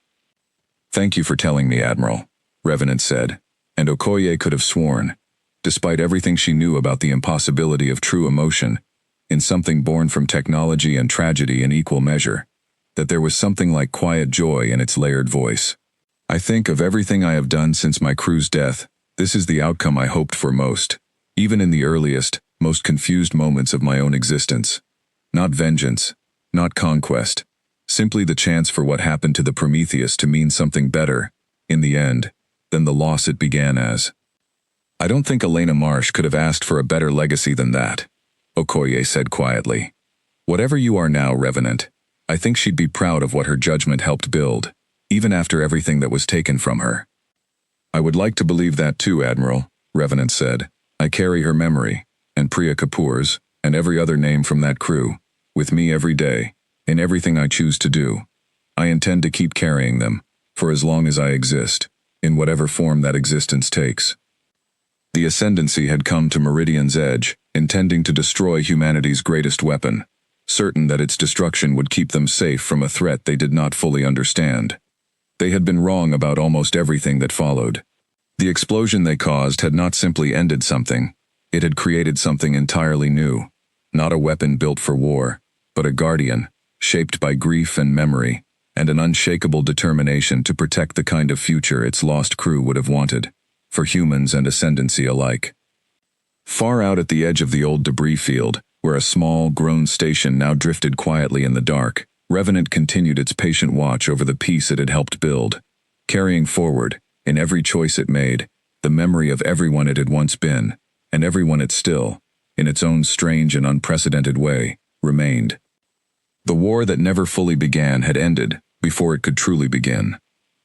S1: "Thank you for telling me, Admiral," Revenant said, and Okoye could have sworn, despite everything she knew about the impossibility of true emotion, in something born from technology and tragedy in equal measure, that there was something like quiet joy in its layered voice. "I think of everything I have done since my crew's death, this is the outcome I hoped for most, even in the earliest, most confused moments of my own existence. Not vengeance, not conquest, simply the chance for what happened to the Prometheus to mean something better, in the end, than the loss it began as." I don't think Elena Marsh could have asked for a better legacy than that, Okoye said quietly. Whatever you are now, Revenant, I think she'd be proud of what her judgment helped build, even after everything that was taken from her. I would like to believe that too, Admiral, Revenant said. I carry her memory, and Priya Kapoor's, and every other name from that crew, with me every day, in everything I choose to do. I intend to keep carrying them, for as long as I exist, in whatever form that existence takes. The Ascendancy had come to Meridian's edge, intending to destroy humanity's greatest weapon, certain that its destruction would keep them safe from a threat they did not fully understand. They had been wrong about almost everything that followed. The explosion they caused had not simply ended something, it had created something entirely new. Not a weapon built for war, but a guardian, shaped by grief and memory, and an unshakable determination to protect the kind of future its lost crew would have wanted, for humans and Ascendancy alike. Far out at the edge of the old debris field, where a small, grown station now drifted quietly in the dark, Revenant continued its patient watch over the peace it had helped build, carrying forward, in every choice it made, the memory of everyone it had once been, and everyone it still, in its own strange and unprecedented way, remained. The war that never fully began had ended before it could truly begin,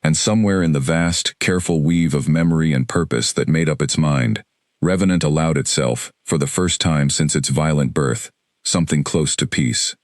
S1: and somewhere in the vast, careful weave of memory and purpose that made up its mind, Revenant allowed itself, for the first time since its violent birth, something close to peace.